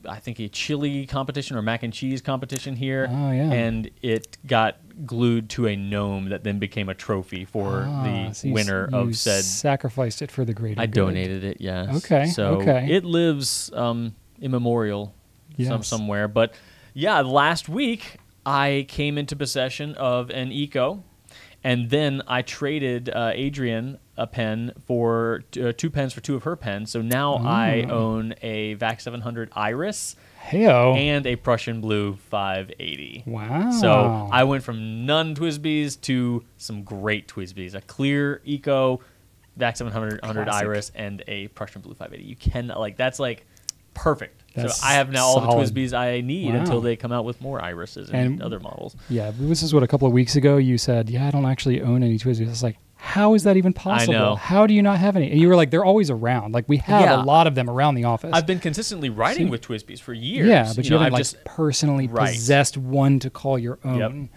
I think a chili competition or mac and cheese competition here. Oh, yeah. And it got glued to a gnome that then became a trophy for the winner of said. Sacrificed it for the greater good. I donated it, yes. Okay. So it lives immemorial somewhere. But yeah, last week I came into possession of an Eco, and then I traded Adrian a pen for 2 pens for 2 of her pens. So now I own a VAC 700 Iris and a Prussian Blue 580. Wow. So I went from none TWSBIs to some great TWSBIs. A clear Eco, VAC 700 Iris, and a Prussian Blue 580. You can, that's perfect. That's so I have now all the solid. TWSBIs I need until they come out with more Irises and other models. Yeah, this is what a couple of weeks ago you said, I don't actually own any TWSBIs. I was like, how is that even possible? I know. How do you not have any? And you were like, they're always around. Like, we have a lot of them around the office. I've been consistently writing with TWSBIs for years. Yeah, but you haven't just personally possessed one to call your own.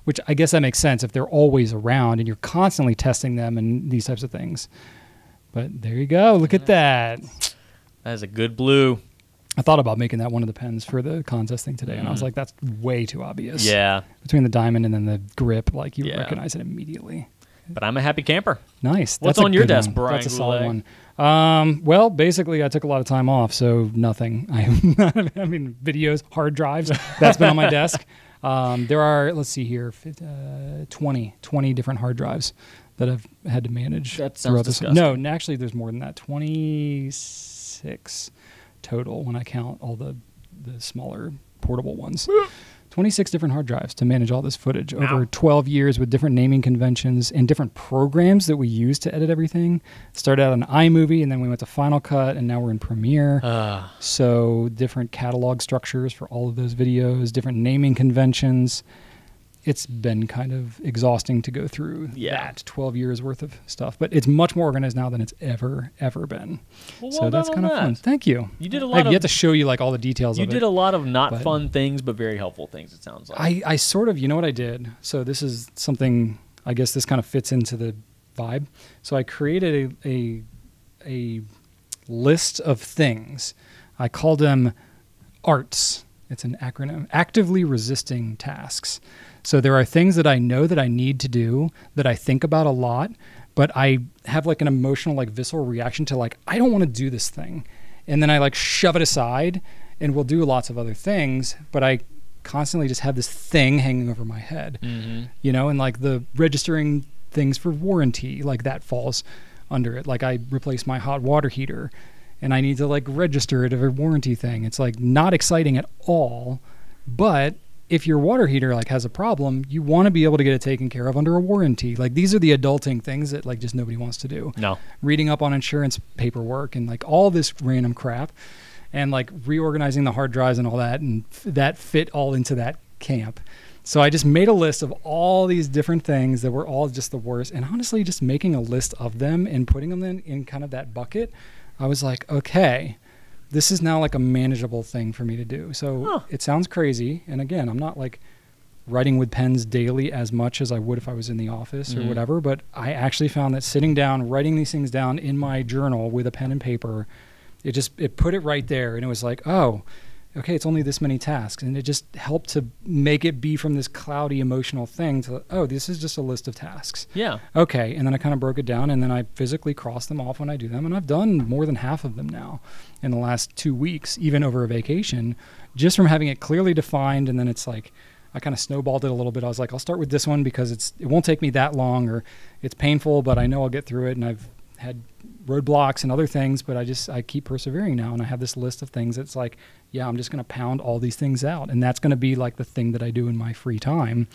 Which I guess that makes sense if they're always around and you're constantly testing them and these types of things. But there you go. Look at that. That is a good blue. I thought about making that one of the pens for the contest thing today, and I was like, that's way too obvious. Yeah. Between the diamond and then the grip, like, you would recognize it immediately. But I'm a happy camper. Nice. What's on your desk, Brian? That's a solid one. Well, basically, I took a lot of time off, so nothing. Videos, hard drives, that's been on my desk. There are, let's see here, 20 different hard drives that I've had to manage. That sounds disgusting. No, actually, there's more than that. 26 total when I count all the smaller portable ones. 26 different hard drives to manage all this footage over 12 years with different naming conventions and different programs that we use to edit everything. Started out on iMovie, and then we went to Final Cut, and now we're in Premiere. So different catalog structures for all of those videos, different naming conventions. It's been kind of exhausting to go through that 12 years worth of stuff, but it's much more organized now than it's ever been. Well, so that's kind of fun. Thank you. You did a lot. I've yet to show you all the details of it. You did a lot of not fun things, but very helpful things, it sounds like. I sort of, you know what I did? So this is something, I guess this kind of fits into the vibe. So I created a list of things. I called them ARTS. It's an acronym, actively resisting tasks. So there are things that I know that I need to do that I think about a lot, but I have an emotional, visceral reaction to I don't want to do this thing. And then I shove it aside and will do lots of other things, but I constantly just have this thing hanging over my head, and the registering things for warranty, that falls under it. I replaced my hot water heater and I need to register it as a warranty thing. It's not exciting at all, but if your water heater has a problem, you want to be able to get it taken care of under a warranty. These are the adulting things that just nobody wants to do. No. Reading up on insurance paperwork and all this random crap, and reorganizing the hard drives and all that, and that fit all into that camp. So I just made a list of all these different things that were all just the worst, and honestly, just making a list of them and putting them in kind of that bucket, I was like, okay, this is now a manageable thing for me to do. So it sounds crazy. And again, I'm not writing with pens daily as much as I would if I was in the office or whatever, but I actually found that sitting down, writing these things down in my journal with a pen and paper, it put it right there. And it was oh, okay, it's only this many tasks. And it just helped to make it be from this cloudy emotional thing to, oh, this is just a list of tasks. Yeah. Okay. And then I kind of broke it down, and then I physically cross them off when I do them. And I've done more than half of them now in the last 2 weeks, even over a vacation, just from having it clearly defined. And then it's I kind of snowballed it a little bit. I was like, I'll start with this one because it won't take me that long, or it's painful, but I know I'll get through it. And I've had roadblocks and other things, but I keep persevering now. And I have this list of things that's like, yeah, I'm just going to pound all these things out. And that's going to be like the thing that I do in my free time.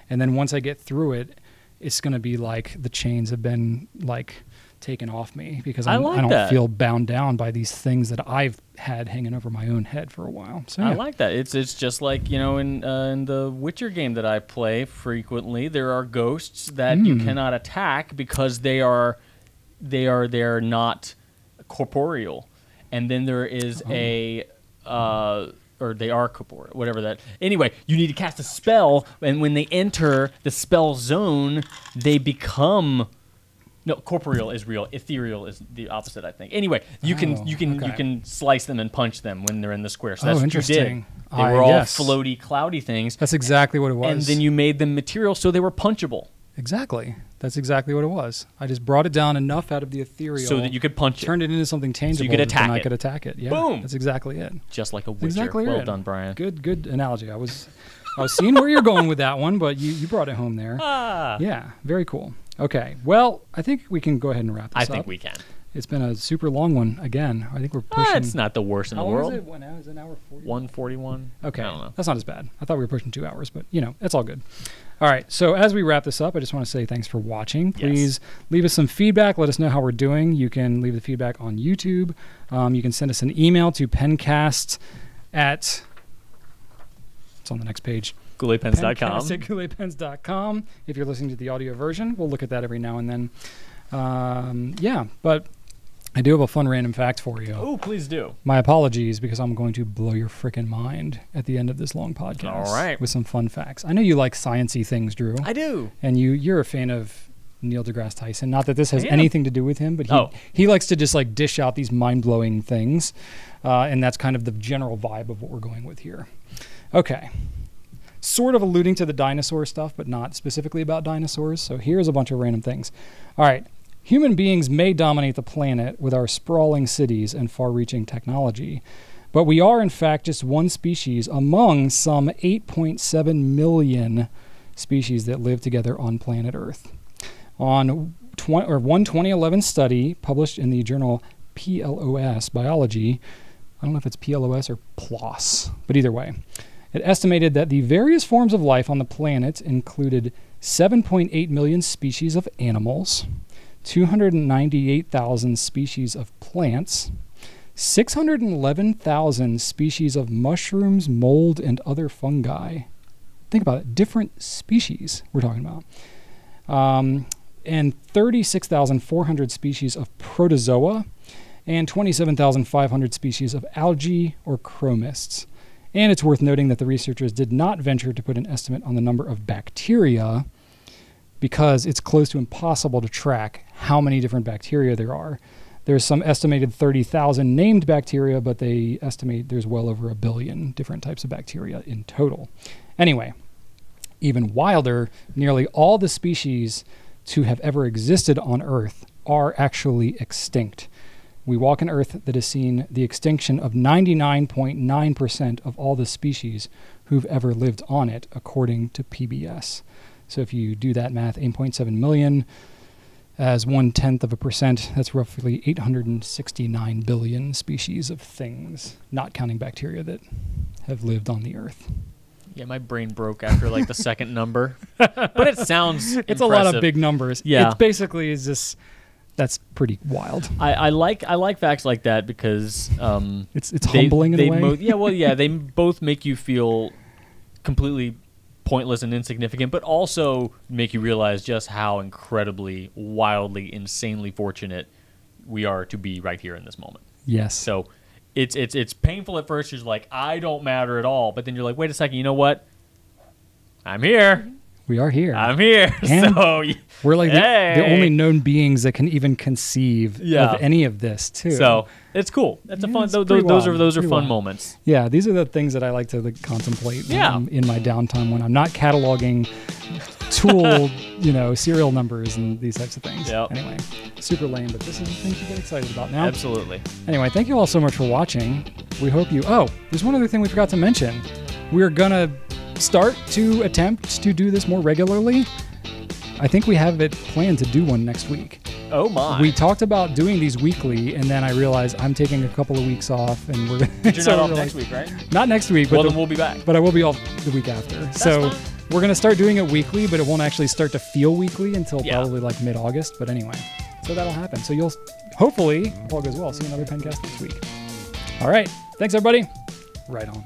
And then once I get through it, it's going to be like the chains have been like taken off me, because I don't feel bound down by these things that I've had hanging over my own head for a while. So yeah. I like that. It's just like, you know, in the Witcher game that I play frequently, there are ghosts that you cannot attack because they are not corporeal, and then there is or they are corporeal, whatever that. Anyway, you need to cast a spell, and when they enter the spell zone, they become. No, corporeal is real. Ethereal is the opposite, I think. Anyway, you can slice them and punch them when they're in the square. So that's what you did. They were all floaty, cloudy things. That's exactly what it was. And then you made them material so they were punchable. Exactly. That's exactly what it was. I just brought it down enough out of the ethereal so that you could punch it. Turned it into something tangible. So you could attack it. I could attack it. Yeah. Boom. That's exactly it. Just like a Witcher. Exactly well right. done, Brian. Good analogy. I was seeing where you're going with that one, but you brought it home there. Yeah. Very cool. Okay. Well, I think we can go ahead and wrap this up. I think we can. It's been a super long one again. I think we're pushing. It's not the worst in the world. How long is it? Is it an hour 40? 1:41. Okay. I don't know. That's not as bad. I thought we were pushing 2 hours, but it's all good. All right. So as we wrap this up, I just want to say thanks for watching. Please leave us some feedback. Let us know how we're doing. You can leave the feedback on YouTube. You can send us an email to pencast at. It's on the next page. GouletPens.com. Pencast at GouletPens.com. If you're listening to the audio version, we'll look at that every now and then. But I do have a fun random fact for you. Oh, please do. My apologies, because I'm going to blow your freaking mind at the end of this long podcast. All right. With some fun facts. I know you like sciencey things, Drew. I do. And you're a fan of Neil deGrasse Tyson. Not that this has anything to do with him, but he likes to just like dish out these mind-blowing things. And that's kind of the general vibe of what we're going with here. Okay. Sort of alluding to the dinosaur stuff, but not specifically about dinosaurs. So here's a bunch of random things. All right. Human beings may dominate the planet with our sprawling cities and far-reaching technology, but we are in fact just one species among some 8.7 million species that live together on planet Earth. On one 2011 study published in the journal PLOS Biology, I don't know if it's PLOS or PLOS, but either way, it estimated that the various forms of life on the planet included 7.8 million species of animals, 298,000 species of plants, 611,000 species of mushrooms, mold, and other fungi. Think about it. Different species we're talking about. And 36,400 species of protozoa and 27,500 species of algae or chromists. And it's worth noting that the researchers did not venture to put an estimate on the number of bacteria, because it's close to impossible to track how many different bacteria there are. There's some estimated 30,000 named bacteria, but they estimate there's well over 1 billion different types of bacteria in total. Anyway, even wilder, nearly all the species to have ever existed on Earth are actually extinct. We walk an Earth that has seen the extinction of 99.9% of all the species who've ever lived on it, according to PBS. So if you do that math, 8.7 million as 0.1%, that's roughly 869 billion species of things, not counting bacteria, that have lived on the Earth. Yeah, my brain broke after like the second number, but it sounds It's a lot of big numbers. Yeah, it basically is just, that's pretty wild. I like facts like that because it's humbling in a way. They both make you feel completely pointless and insignificant, but also make you realize just how incredibly, wildly, insanely fortunate we are to be right here in this moment. Yes. So it's painful at first. You're like, I don't matter at all, but then you're like, wait a second, you know what? I'm here. We are here. I'm here. And so we're like the only known beings that can even conceive of any of this too. So it's cool. That's a fun. Those are fun moments. Yeah, these are the things that I like to contemplate in my downtime when I'm not cataloging tool, serial numbers and these types of things. Yep. Anyway, super lame, but this is the thing to get excited about now. Absolutely. Anyway, thank you all so much for watching. We hope you. Oh, there's one other thing we forgot to mention. We're gonna start to attempt to do this more regularly. I think we have it planned to do one next week. Oh my. We talked about doing these weekly, and then I realized I'm taking a couple of weeks off, and we're But you're not off next week, right? Not next week, but then we'll be back. But I will be off the week after. That's so fine. we're going to start doing it weekly, but it won't actually start to feel weekly until probably like mid-August. But anyway, so that'll happen. So you'll hopefully, if all goes well, see another Pencast next week. All right. Thanks, everybody. Right on.